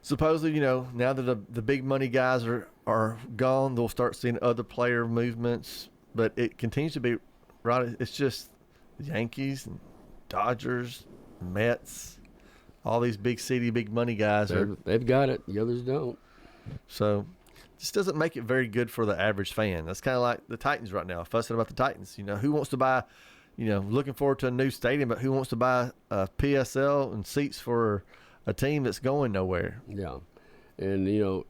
supposedly, now that the big money guys are gone, they'll start seeing other player movements. But it continues to be right. It's just the Yankees and Dodgers, Mets, all these big city, big money guys. They've got it. The others don't. So this doesn't make it very good for the average fan. That's kind of like the Titans right now, fussing about the Titans. Who wants to buy, looking forward to a new stadium, but who wants to buy a PSL and seats for a team that's going nowhere? Yeah. And,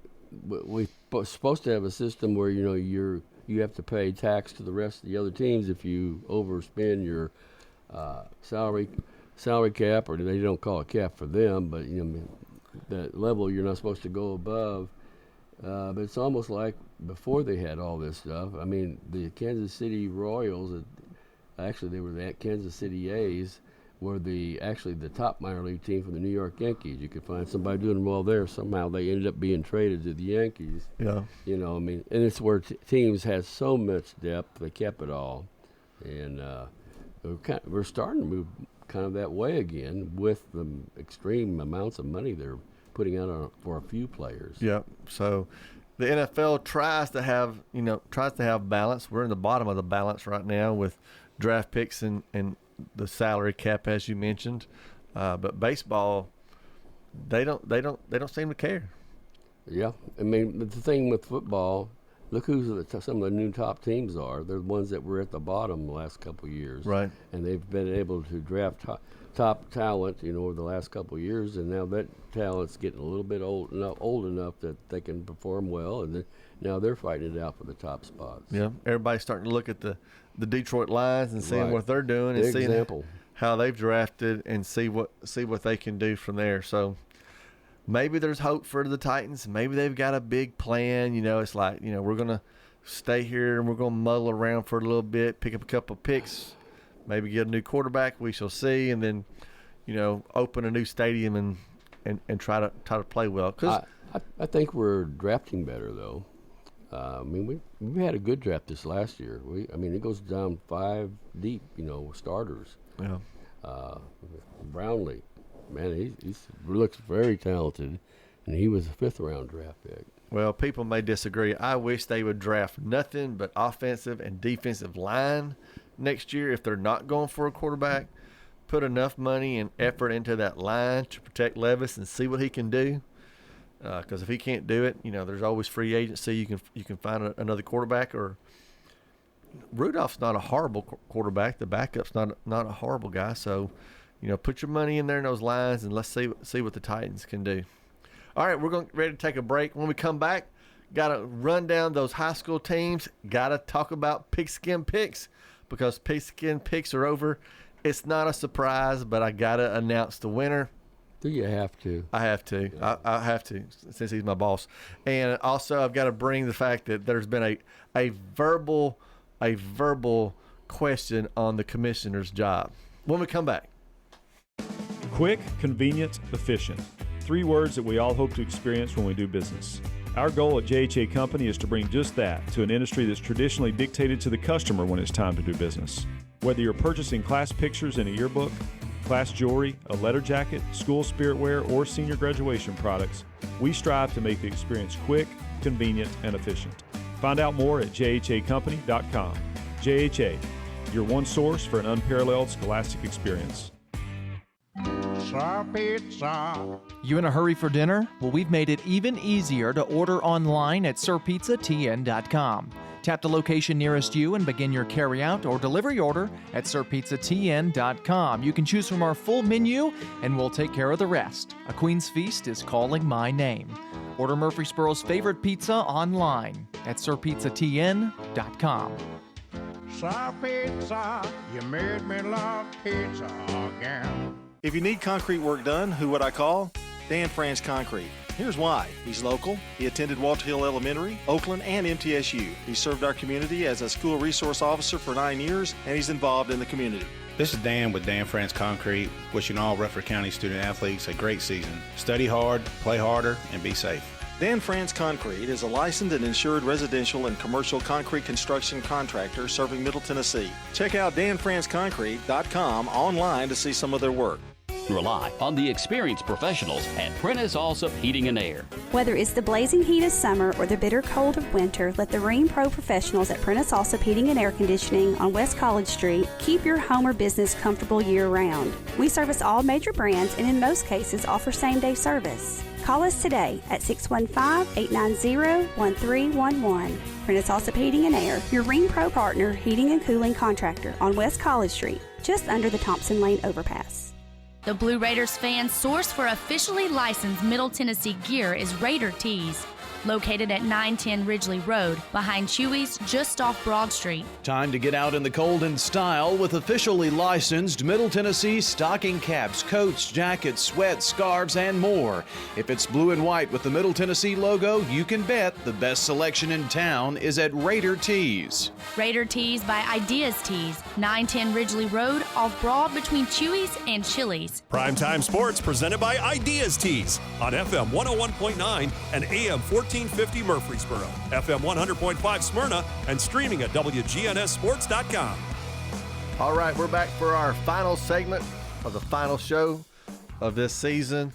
we're supposed to have a system where, you have to pay tax to the rest of the other teams if you overspend your salary cap, or they don't call it cap for them, but, that level you're not supposed to go above. But it's almost like before they had all this stuff. I mean, the Kansas City Royals, actually they were the Kansas City A's, were the top minor league team from the New York Yankees. You could find somebody doing well there. Somehow they ended up being traded to the Yankees. Yeah. And it's where teams had so much depth, they kept it all. And we're starting to move kind of that way again with the extreme amounts of money they're putting out for a few players. Yeah. So the NFL tries to have balance. We're in the bottom of the balance right now with draft picks and the salary cap, as you mentioned. But baseball, they don't seem to care. Yeah. I mean, the thing with football, look who some of the new top teams are. They're the ones that were at the bottom the last couple of years. Right. And they've been able to draft top talent, over the last couple of years, and now that talent's getting a little bit old enough that they can perform well, and now they're fighting it out for the top spots. Yeah, everybody's starting to look at the Detroit Lions and seeing what they're doing and seeing how they've drafted and see what they can do from there. So maybe there's hope for the Titans. Maybe they've got a big plan. It's like, we're gonna stay here and we're gonna muddle around for a little bit, pick up a couple of picks. Maybe get a new quarterback. We shall see, and then, open a new stadium and try to play well. Cause I think we're drafting better though. I mean, we had a good draft this last year. It goes down 5 deep. Starters. Yeah. Brownlee, man, he looks very talented, and he was a 5th round draft pick. Well, people may disagree. I wish they would draft nothing but offensive and defensive line next year if they're not going for a quarterback. Put enough money and effort into that line to protect Levis and see what he can do. Because if he can't do it, there's always free agency. You can find another quarterback. Or Rudolph's not a horrible quarterback. The backup's not a horrible guy. So, put your money in there in those lines and let's see what the Titans can do. All right, we're ready to take a break. When we come back, got to run down those high school teams. Got to talk about pigskin picks because pigskin picks are over. It's not a surprise, but I got to announce the winner. Do you have to? I have to. Yeah. I have to since he's my boss. And also I've got to bring the fact that there's been a verbal question on the commissioner's job. When we come back. Quick, convenient, efficient. 3 words that we all hope to experience when we do business. Our goal at JHA Company is to bring just that to an industry that's traditionally dictated to the customer when it's time to do business. Whether you're purchasing class pictures in a yearbook, class jewelry, a letter jacket, school spirit wear, or senior graduation products, we strive to make the experience quick, convenient, and efficient. Find out more at jhacompany.com. JHA, your one source for an unparalleled scholastic experience. Sir Pizza. You in a hurry for dinner? Well, we've made it even easier to order online at sirpizzatn.com. Tap the location nearest you and begin your carry-out or delivery order at sirpizzatn.com. You can choose from our full menu, and we'll take care of the rest. A Queen's Feast is calling my name. Order Murfreesboro's favorite pizza online at sirpizzatn.com. Sir Pizza, you made me love pizza again. If you need concrete work done, who would I call? Dan France Concrete. Here's why. He's local. He attended Walter Hill Elementary, Oakland, and MTSU. He served our community as a school resource officer for 9 years, and he's involved in the community. This is Dan with Dan France Concrete, wishing all Rutherford County student athletes a great season. Study hard, play harder, and be safe. Dan France Concrete is a licensed and insured residential and commercial concrete construction contractor serving Middle Tennessee. Check out danfranceconcrete.com online to see some of their work. Rely on the experienced professionals at Prentice Allsup Heating and Air. Whether it's the blazing heat of summer or the bitter cold of winter, let the Rheem Pro professionals at Prentice Allsup Heating and Air Conditioning on West College Street keep your home or business comfortable year-round. We service all major brands and in most cases offer same-day service. Call us today at 615-890-1311. Prentice Allsup Heating and Air, your Rheem Pro partner heating and cooling contractor on West College Street, just under the Thompson Lane overpass. The Blue Raiders fan source for officially licensed Middle Tennessee gear is Raider Tees, located at 910 Ridgely Road, behind Chewy's, just off Broad Street. Time to get out in the cold in style with officially licensed Middle Tennessee stocking caps, coats, jackets, sweats, scarves, and more. If it's blue and white with the Middle Tennessee logo, you can bet the best selection in town is at Raider Tees. Raider Tees by Ideas Tees, 910 Ridgely Road, off Broad between Chewy's and Chili's. Primetime Sports presented by Ideas Tees on FM 101.9 and AM 1450 Murfreesboro, FM 100.5 Smyrna, and streaming at WGNSSports.com. All right, we're back for our final segment of the final show of this season.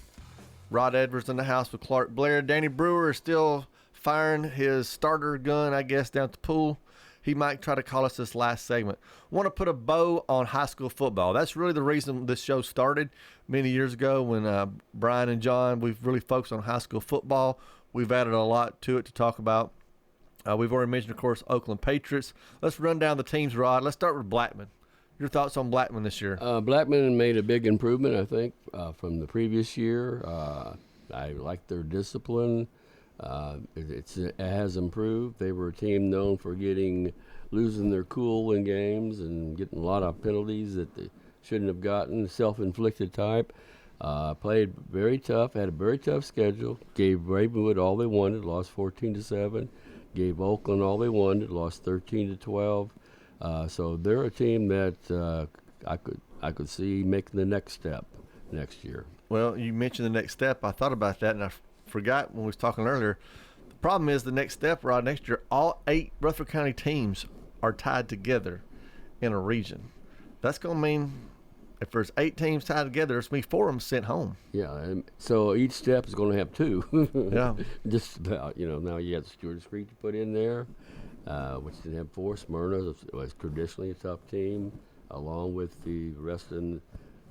Rod Edwards in the house with Clark Blair. Danny Brewer is still firing his starter gun, I guess, down at the pool. He might try to call us this last segment. Want to put a bow on high school football. That's really the reason this show started many years ago when Brian and John, we've really focused on high school football. We've added a lot to it to talk about. We've already mentioned, of course, Oakland Patriots. Let's run down the teams, Rod. Let's start with Blackman. Your thoughts on Blackman this year? Blackman made a big improvement, I think, from the previous year. I like their discipline. It has improved. They were a team known for losing their cool in games and getting a lot of penalties that they shouldn't have gotten, self-inflicted type. Played very tough, had a very tough schedule, gave Ravenwood all they wanted, lost 14-7, gave Oakland all they wanted, lost 13-12. So they're a team that I could see making the next step next year. Well, you mentioned the next step. I thought about that, and I forgot when we was talking earlier. The problem is the next step, Rod, next year, all 8 Rutherford County teams are tied together in a region. That's going to mean if there's 8 teams tied together, there's going to be 4 of them sent home. Yeah, and so each step is going to have 2. Yeah. Just about, now you got Stewart's Creek to put in there, which didn't have 4. Smyrna was traditionally a tough team, along with the rest in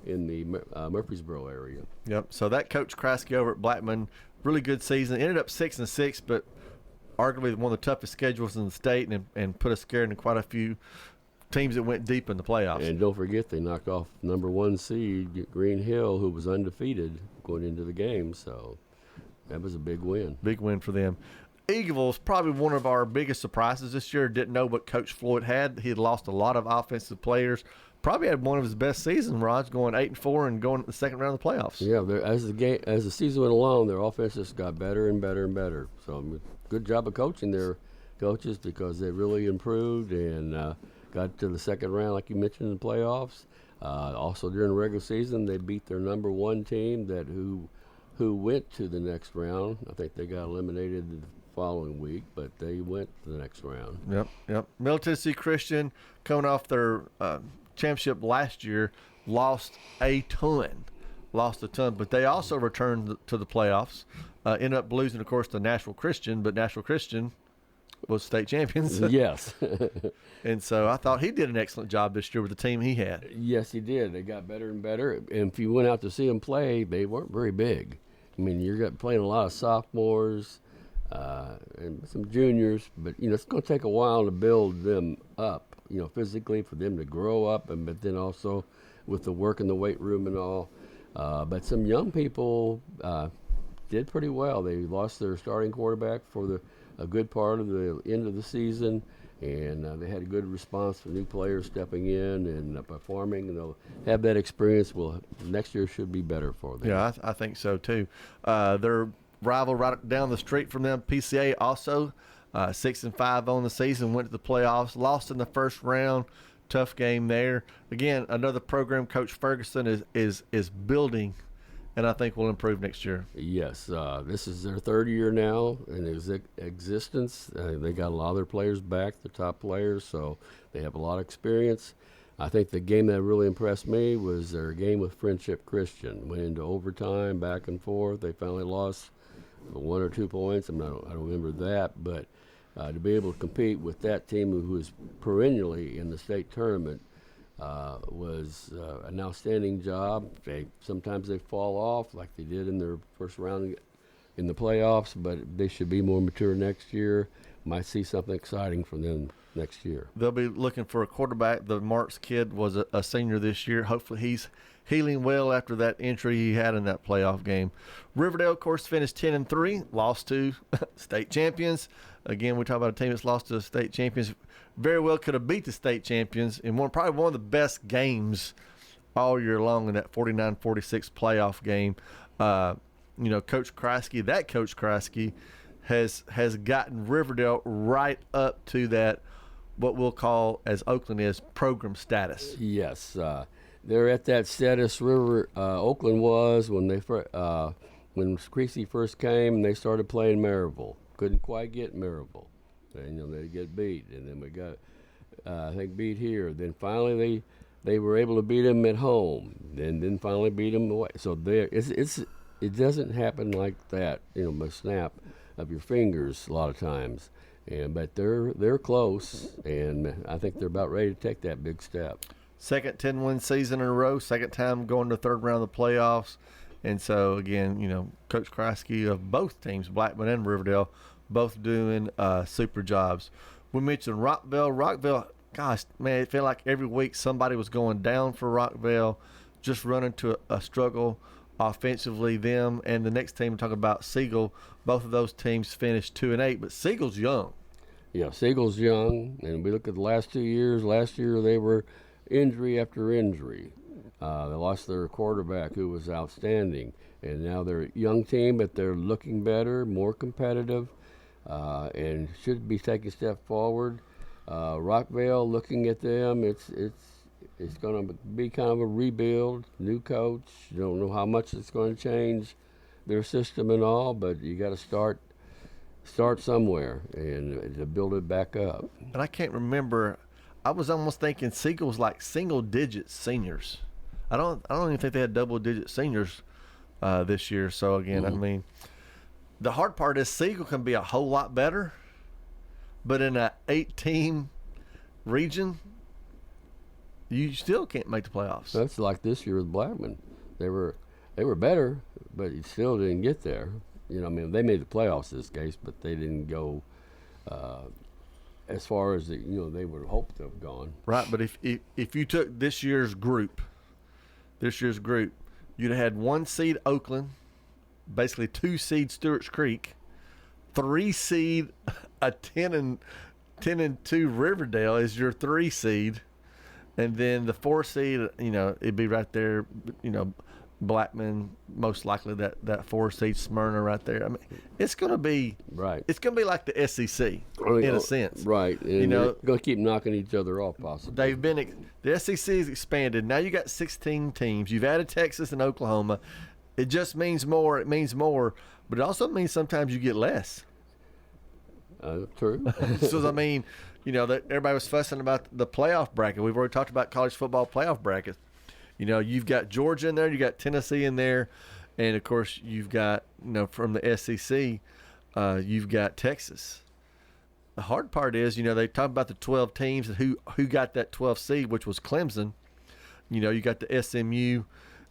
the Murfreesboro area. Yep. So that Coach Kraske over at Blackman, really good season. Ended up 6-6, but arguably one of the toughest schedules in the state, and put a scare into quite a few teams that went deep in the playoffs. And don't forget, they knocked off number 1 seed Green Hill, who was undefeated going into the game. So that was a big win. Big win for them. Eagles, probably one of our biggest surprises this year. Didn't know what Coach Floyd had. He had lost a lot of offensive players. Probably had one of his best seasons, Raj, going 8-4 and going to the second round of the playoffs. Yeah, as the season went along, their offense just got better and better and better. So good job of coaching their coaches, because they really improved and got to the second round, like you mentioned, in the playoffs. Also during the regular season, they beat their number 1 team who went to the next round. I think they got eliminated the following week, but they went to the next round. Yep. Middle Tennessee Christian, coming off their championship last year, lost a ton, but they also returned to the playoffs. Ended up losing, of course, to Nashville Christian, but Nashville Christian was state champions. Yes. And so I thought he did an excellent job this year with the team he had. Yes, he did. They got better and better. And if you went out to see them play, they weren't very big. I mean, you're playing a lot of sophomores and some juniors, but, it's going to take a while to build them up, physically, for them to grow up, but then also with the work in the weight room and all. But some young people did pretty well. They lost their starting quarterback for a good part of the end of the season, and they had a good response for new players stepping in and performing, and they'll have that experience. Next year should be better for them. Yeah, I think so too. Their rival right down the street from them, PCA, also 6-5 on the season, went to the playoffs, lost in the first round. Tough game there. Again, another program Coach Ferguson is building and I think will improve next year. Yes, this is their third year now in existence. They got a lot of their players back, the top players, so they have a lot of experience. I think the game that really impressed me was their game with Friendship Christian. Went into overtime, back and forth. They finally lost 1 or 2 points. I don't remember that, but to be able to compete with that team who was perennially in the state tournament was an outstanding job. Sometimes they fall off like they did in their first round in the playoffs, but they should be more mature next year. Might see something exciting from them next year. They'll be looking for a quarterback. The Marks kid was a senior this year. Hopefully he's healing well after that injury he had in that playoff game. Riverdale, of course, finished 10-3, lost to state champions. Again, we talk about a team that's lost to state champions. Very well could have beat the state champions in probably one of the best games all year long in that 49-46 playoff game. Coach Kreisky has gotten Riverdale right up to that, what we'll call, as Oakland is, program status. Yes, they're at that status Oakland was when when Creasy first came and they started playing Maryville. Couldn't quite get Maryville. They get beat, and then we got I think beat here. Then finally they were able to beat them at home, and then finally beat them away. So it doesn't happen like that, by snap of your fingers a lot of times. But they're close, and I think they're about ready to take that big step. Second 10-win season in a row, second time going to the third round of the playoffs. And so, again, Coach Kreisky of both teams, Blackman and Riverdale, both doing super jobs. We mentioned Rockville. Rockville, gosh, man, it felt like every week somebody was going down for Rockville, just running to a struggle offensively. Them and the next team, talk about Siegel, both of those teams finished 2-8, but Siegel's young. Yeah, Siegel's young, and we look at the last 2 years. Last year they were injury after injury. They lost their quarterback, who was outstanding, and now they're a young team, but they're looking better, more competitive, and should be taking a step forward. Rockville, looking at them, it's going to be kind of a rebuild, new coach. You don't know how much it's going to change their system and all, but you got to start somewhere and to build it back up. And I can't remember. I was almost thinking Siegel's like single-digit seniors. I don't even think they had double-digit seniors this year. So again, I mean, the hard part is Siegel can be a whole lot better, but in an 8-team region, you still can't make the playoffs. That's like this year with Blackman. They were better, but you still didn't get there. They made the playoffs in this case, but they didn't go as far as they would have hoped to have gone. Right, but if you took this year's group, you'd have had 1 seed Oakland, basically 2 seed Stewart's Creek, 3 seed a 10-2 Riverdale is your 3 seed, and then the 4 seed, it'd be right there, Blackman, most likely that 4 seed Smyrna right there. I mean, it's going to be right. It's going to be like the SEC in a sense, right? And they're going to keep knocking each other off, possibly. The SEC is expanded. Now you got 16 teams. You've added Texas and Oklahoma. It just means more. It means more, but it also means sometimes you get less. True. So I mean, that everybody was fussing about the playoff bracket. We've already talked about college football playoff brackets. You've got Georgia in there, you got Tennessee in there, and of course you've got, from the SEC, you've got Texas. The hard part is, they talk about the 12 teams and who got that 12 seed, which was Clemson. You got the SMU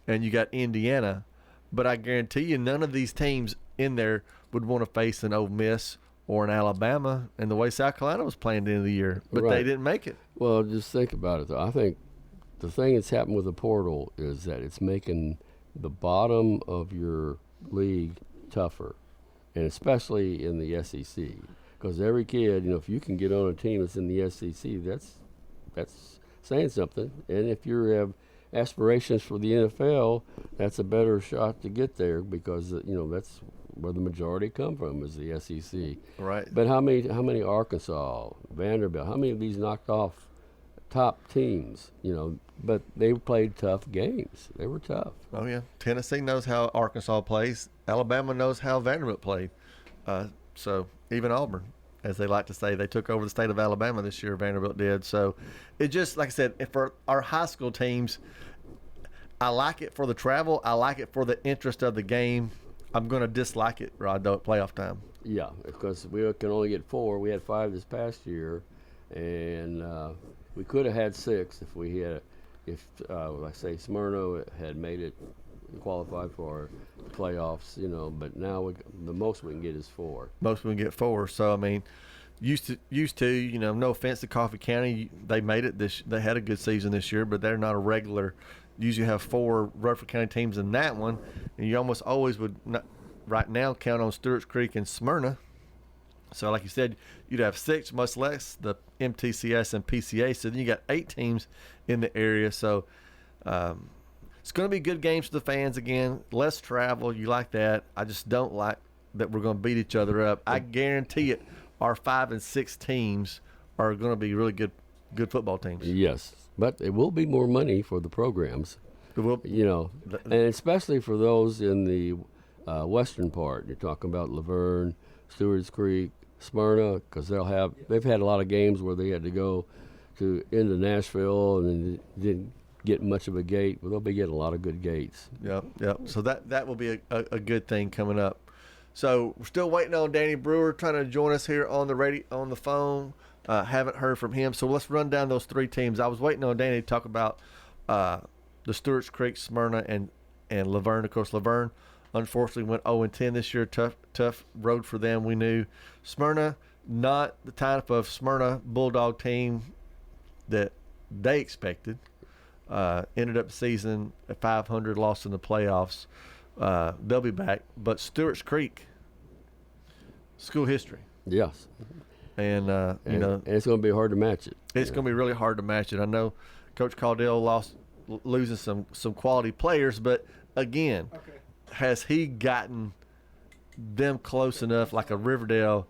and you got Indiana, but I guarantee you none of these teams in there would want to face an Ole Miss or an Alabama, and the way South Carolina was playing at the end of the year, but they didn't make it. Well, just think about it, though. I think the thing that's happened with the portal is that it's making the bottom of your league tougher, and especially in the SEC, because every kid, if you can get on a team that's in the SEC, that's saying something. And if you have aspirations for the NFL, that's a better shot to get there, because that's where the majority come from, is the SEC. Right. But how many Arkansas, Vanderbilt, how many of these knocked off top teams, but they played tough games. They were tough. Oh, yeah. Tennessee knows how Arkansas plays. Alabama knows how Vanderbilt played. So even Auburn, as they like to say, they took over the state of Alabama this year, Vanderbilt did. So it just, like I said, for our high school teams, I like it for the travel. I like it for the interest of the game. I'm going to dislike it, Rod, though, at playoff time. Yeah, because we can only get 4. We had 5 this past year, and we could have had 6 if we had, like say, Smyrna had made it qualified for playoffs, But now the most we can get is 4. Most we can get 4. So I mean, used to, no offense to Coffee County, they made it they had a good season this year, but they're not a regular. Usually have 4 Rutherford County teams in that one, and you almost always would not. Right now, count on Stewart's Creek and Smyrna. So, like you said, you'd have 6, much less the MTCS and PCA. So then you got 8 teams in the area. So it's going to be good games for the fans again. Less travel. You like that. I just don't like that we're going to beat each other up. I guarantee it. Our 5 and 6 teams are going to be really good football teams. Yes, but it will be more money for the programs. It will, and especially for those in the western part. You're talking about Laverne, Stewart's Creek, Smyrna, because they've had a lot of games where they had to go into Nashville and didn't get much of a gate. Well, they'll be getting a lot of good gates. Yep. So that will be a good thing coming up. So we're still waiting on Danny Brewer trying to join us here on the radio, on the phone. Haven't heard from him. So let's run down those 3 teams. I was waiting on Danny to talk about the Stewart's Creek, Smyrna, and Laverne. Of course, Laverne unfortunately went 0-10 this year. Tough road for them, we knew. Smyrna, not the type of Smyrna Bulldog team that they expected. Ended up the season at 500, lost in the playoffs. They'll be back. But Stewart's Creek, school history. Yes. And it's going to be hard to match it. It's going to be really hard to match it. I know Coach Caudill losing some quality players, but again, has he gotten them close enough, like a Riverdale,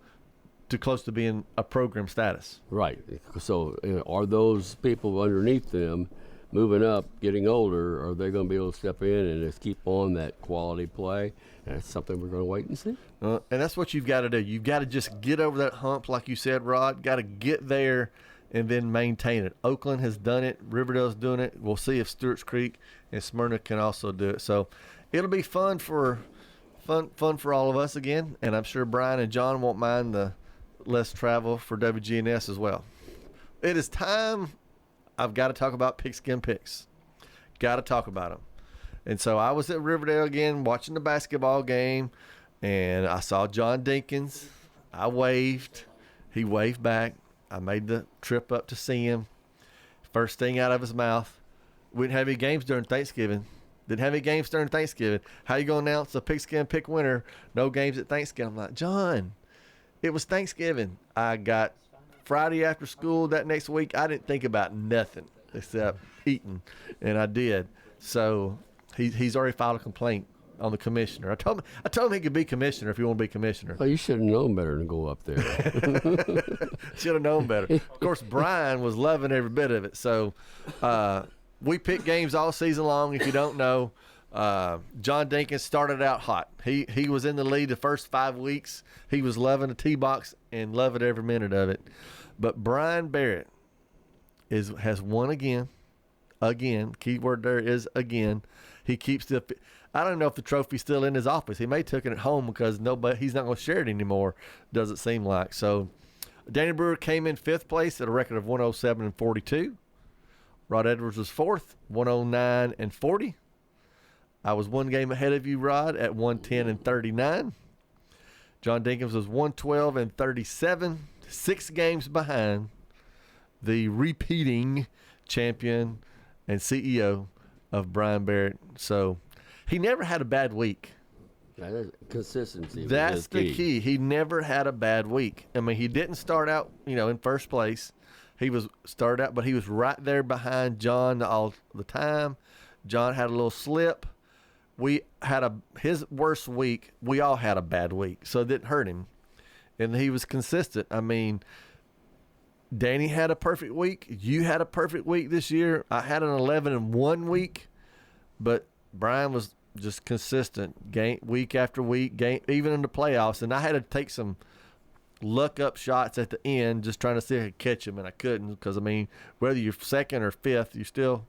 to close to being a program status? Right. So are those people underneath them moving up, getting older, are they going to be able to step in and just keep on that quality play? And that's something we're going to wait and see. And that's what you've got to do. You've got to just get over that hump, like you said, Rod. Got to get there and then maintain it. Oakland has done it. Riverdale's doing it. We'll see if Stewart's Creek and Smyrna can also do it. So it'll be fun for all of us again, and I'm sure Brian and John won't mind the less travel for WGNS as well. It is time. I've got to talk about Pigskin Picks. Got to talk about them. And so I was at Riverdale again watching the basketball game, and I saw John Dinkins. I waved. He waved back. I made the trip up to see him. First thing out of his mouth, we didn't have any games during Thanksgiving. How you going to announce a Pigskin Pick winner? No games at Thanksgiving. I'm like, John, it was Thanksgiving. I got Friday after school that next week. I didn't think about nothing except eating, and I did. So he's already filed a complaint on the commissioner. I told him he could be commissioner if he want to be commissioner. Well, you should have known better than go up there. Should have known better. Of course, Brian was loving every bit of it. So we pick games all season long. If you don't know, John Dinkins started out hot. He was in the lead the first 5 weeks. He was loving the tee box and loving every minute of it. But Brian Barrett has won again. Again, key word there is again. He keeps I don't know if the trophy's still in his office. He may have taken it home because he's not going to share it anymore, doesn't seem like. So Danny Brewer came in 5th place at a record of 107-42. Rod Edwards was 4th, 109-40. I was 1 game ahead of you, Rod, at 110-39. John Dinkins was 112-37, 6 games behind the repeating champion and CEO of Brian Barrett. So he never had a bad week. That is consistency. That's the key. He never had a bad week. I mean, he didn't start out, in first place. He started out, but he was right there behind John all the time. John had a little slip. We had his worst week. We all had a bad week, so it didn't hurt him. And he was consistent. I mean, Danny had a perfect week. You had a perfect week this year. I had an 11-1 week, but Brian was just consistent week after week, even in the playoffs. And I had to take some luck up shots at the end, just trying to see if I could catch him, and I couldn't because, I mean, whether you're second or fifth, you still,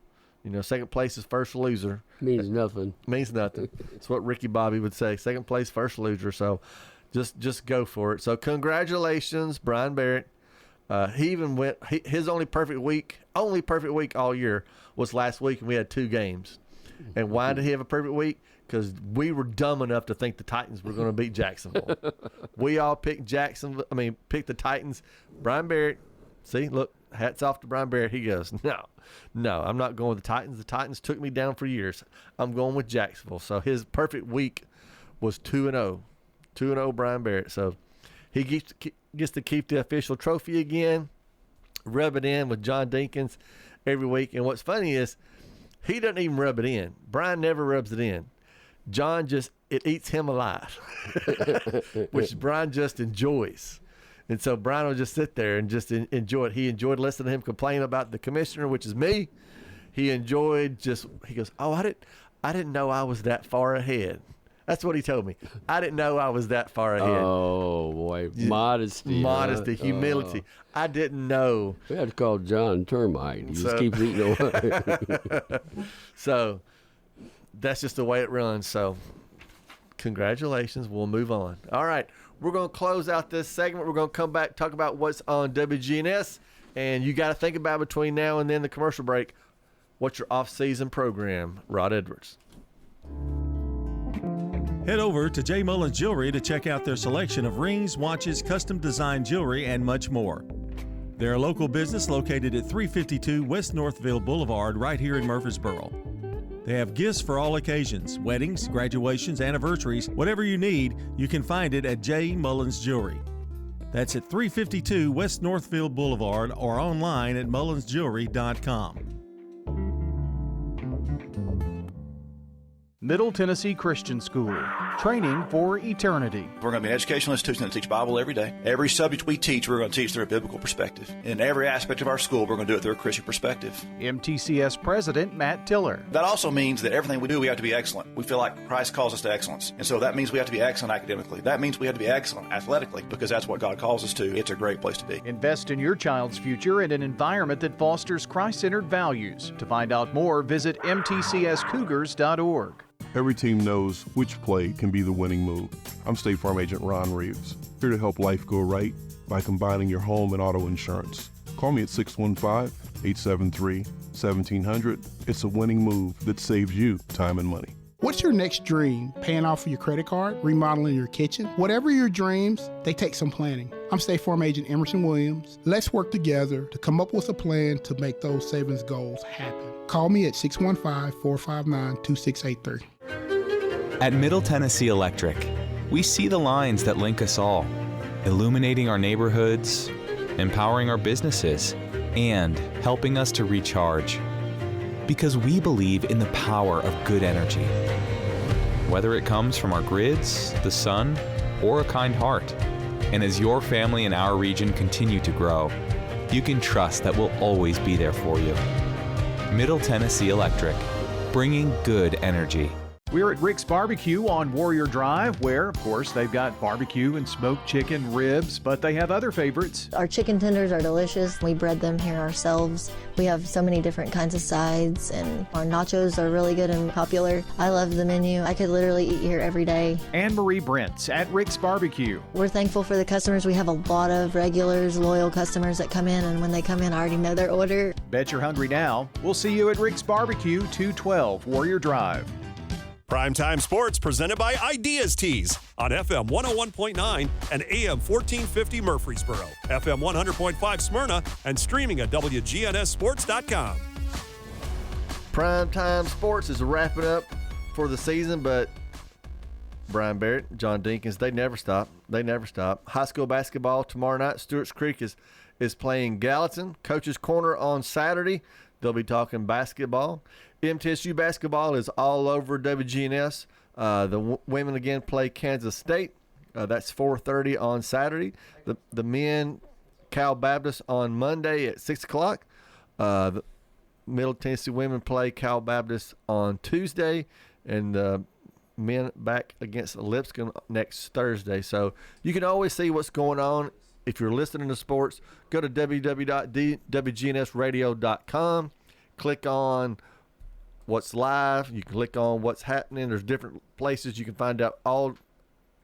second place is first loser. Means nothing. Means nothing. That's what Ricky Bobby would say. Second place, first loser. So just go for it. So congratulations, Brian Barrett. He even went. His only perfect week all year was last week, and we had 2 games. And why did he have a perfect week? Because we were dumb enough to think the Titans were going to beat Jacksonville. We all picked picked the Titans. Brian Barrett, see, look, hats off to Brian Barrett. He goes, no, I'm not going with the Titans. The Titans took me down for years. I'm going with Jacksonville. So his perfect week was 2-0. 2-0 Brian Barrett. So he gets to keep the official trophy again, rub it in with John Dinkins every week. And what's funny is he doesn't even rub it in. Brian never rubs it in. John it eats him alive, which Brian just enjoys. And so Brian will just sit there and just enjoy it. He enjoyed listening to him complain about the commissioner, which is me. He enjoyed he goes, oh, I didn't know I was that far ahead. That's what he told me. I didn't know I was that far ahead. Oh, boy. Modesty. Modesty, humility. I didn't know. We had to call John termite. He just keeps eating away. So that's just the way it runs. So congratulations. We'll move on. All right. We're going to close out this segment. We're going to come back, talk about what's on WGNS. And you got to think about between now and then the commercial break, what's your off-season program, Rod Edwards? Head over to J. Mullins Jewelry to check out their selection of rings, watches, custom design jewelry, and much more. They're a local business located at 352 West Northville Boulevard right here in Murfreesboro. They have gifts for all occasions, weddings, graduations, anniversaries, whatever you need, you can find it at J. Mullins Jewelry. That's at 352 West Northville Boulevard or online at mullinsjewelry.com. Middle Tennessee Christian School, training for eternity. We're going to be an educational institution that teach Bible every day. Every subject we teach, we're going to teach through a biblical perspective. In every aspect of our school, we're going to do it through a Christian perspective. MTCS President Matt Tiller. That also means that everything we do, we have to be excellent. We feel like Christ calls us to excellence. And so that means we have to be excellent academically. That means we have to be excellent athletically because that's what God calls us to. It's a great place to be. Invest in your child's future in an environment that fosters Christ-centered values. To find out more, visit mtcscougars.org. Every team knows which play can be the winning move. I'm State Farm Agent Ron Reeves, here to help life go right by combining your home and auto insurance. Call me at 615-873-1700. It's a winning move that saves you time and money. What's your next dream? Paying off your credit card? Remodeling your kitchen? Whatever your dreams, they take some planning. I'm State Farm Agent Emerson Williams. Let's work together to come up with a plan to make those savings goals happen. Call me at 615-459-2683. At Middle Tennessee Electric, we see the lines that link us all, illuminating our neighborhoods, empowering our businesses, and helping us to recharge. Because we believe in the power of good energy. Whether it comes from our grids, the sun, or a kind heart. And as your family and our region continue to grow, you can trust that we'll always be there for you. Middle Tennessee Electric, bringing good energy. We're at Rick's Barbecue on Warrior Drive, where, of course, they've got barbecue and smoked chicken, ribs, but they have other favorites. Our chicken tenders are delicious. We bread them here ourselves. We have so many different kinds of sides, and our nachos are really good and popular. I love the menu. I could literally eat here every day. Anne-Marie Brents at Rick's Barbecue. We're thankful for the customers. We have a lot of regulars, loyal customers that come in, and when they come in, I already know their order. Bet you're hungry now. We'll see you at Rick's Barbecue, 212 Warrior Drive. Primetime Sports presented by Ideas Tees on FM 101.9 and AM 1450 Murfreesboro, FM 100.5 Smyrna, and streaming at WGNSSports.com. Primetime Sports is wrapping up for the season, but Brian Barrett, John Dinkins, they never stop. They never stop. High school basketball tomorrow night. Stewart's Creek is playing Gallatin. Coach's Corner on Saturday. They'll be talking basketball. MTSU basketball is all over WGNS. The women again play Kansas State. That's 4:30 on Saturday. The men Cal Baptist on Monday at 6 o'clock. The Middle Tennessee women play Cal Baptist on Tuesday, and the men back against Lipscomb next Thursday. So you can always see what's going on. If you're listening to sports, go to www.wgnsradio.com. Click on what's live. You can click on what's happening. There's different places you can find out all.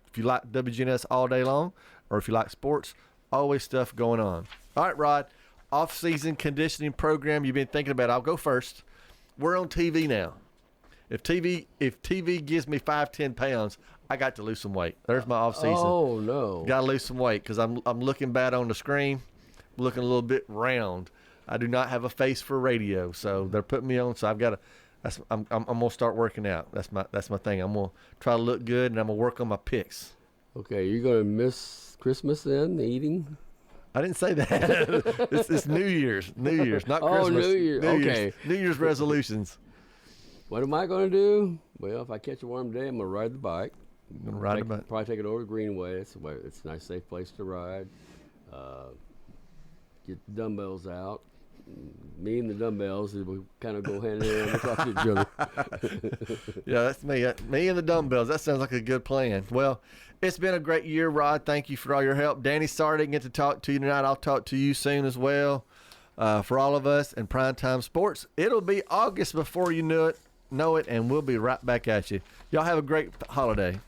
If you like WGNS all day long, or if you like sports, always stuff going on. All right, Rod, off-season conditioning program you've been thinking about. I'll go first. We're on TV now. If TV gives me 5-10 pounds, I got to lose some weight. There's my off-season. Oh, no. Got to lose some weight because I'm looking bad on the screen, looking a little bit round. I do not have a face for radio, so they're putting me on. So I've got to. I'm gonna start working out. That's my thing. I'm gonna try to look good, and I'm gonna work on my picks. Okay, you're gonna miss Christmas then, the eating? I didn't say that. it's New Year's, not Christmas. Oh, New Year. Okay. New Year's resolutions. What am I gonna do? Well, if I catch a warm day, I'm gonna ride the bike. Probably take it over to Greenway. It's a nice, safe place to ride. Get the dumbbells out. Me and the dumbbells, we kind of go hand in hand and talk to each other. Yeah, that's me. Me and the dumbbells. That sounds like a good plan. Well, it's been a great year, Rod. Thank you for all your help. Danny, sorry I didn't get to talk to you tonight. I'll talk to you soon as well. For all of us in Primetime Sports, it'll be August before you know it, and we'll be right back at you. Y'all have a great holiday.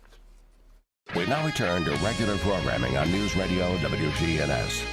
We now return to regular programming on News Radio WGNS.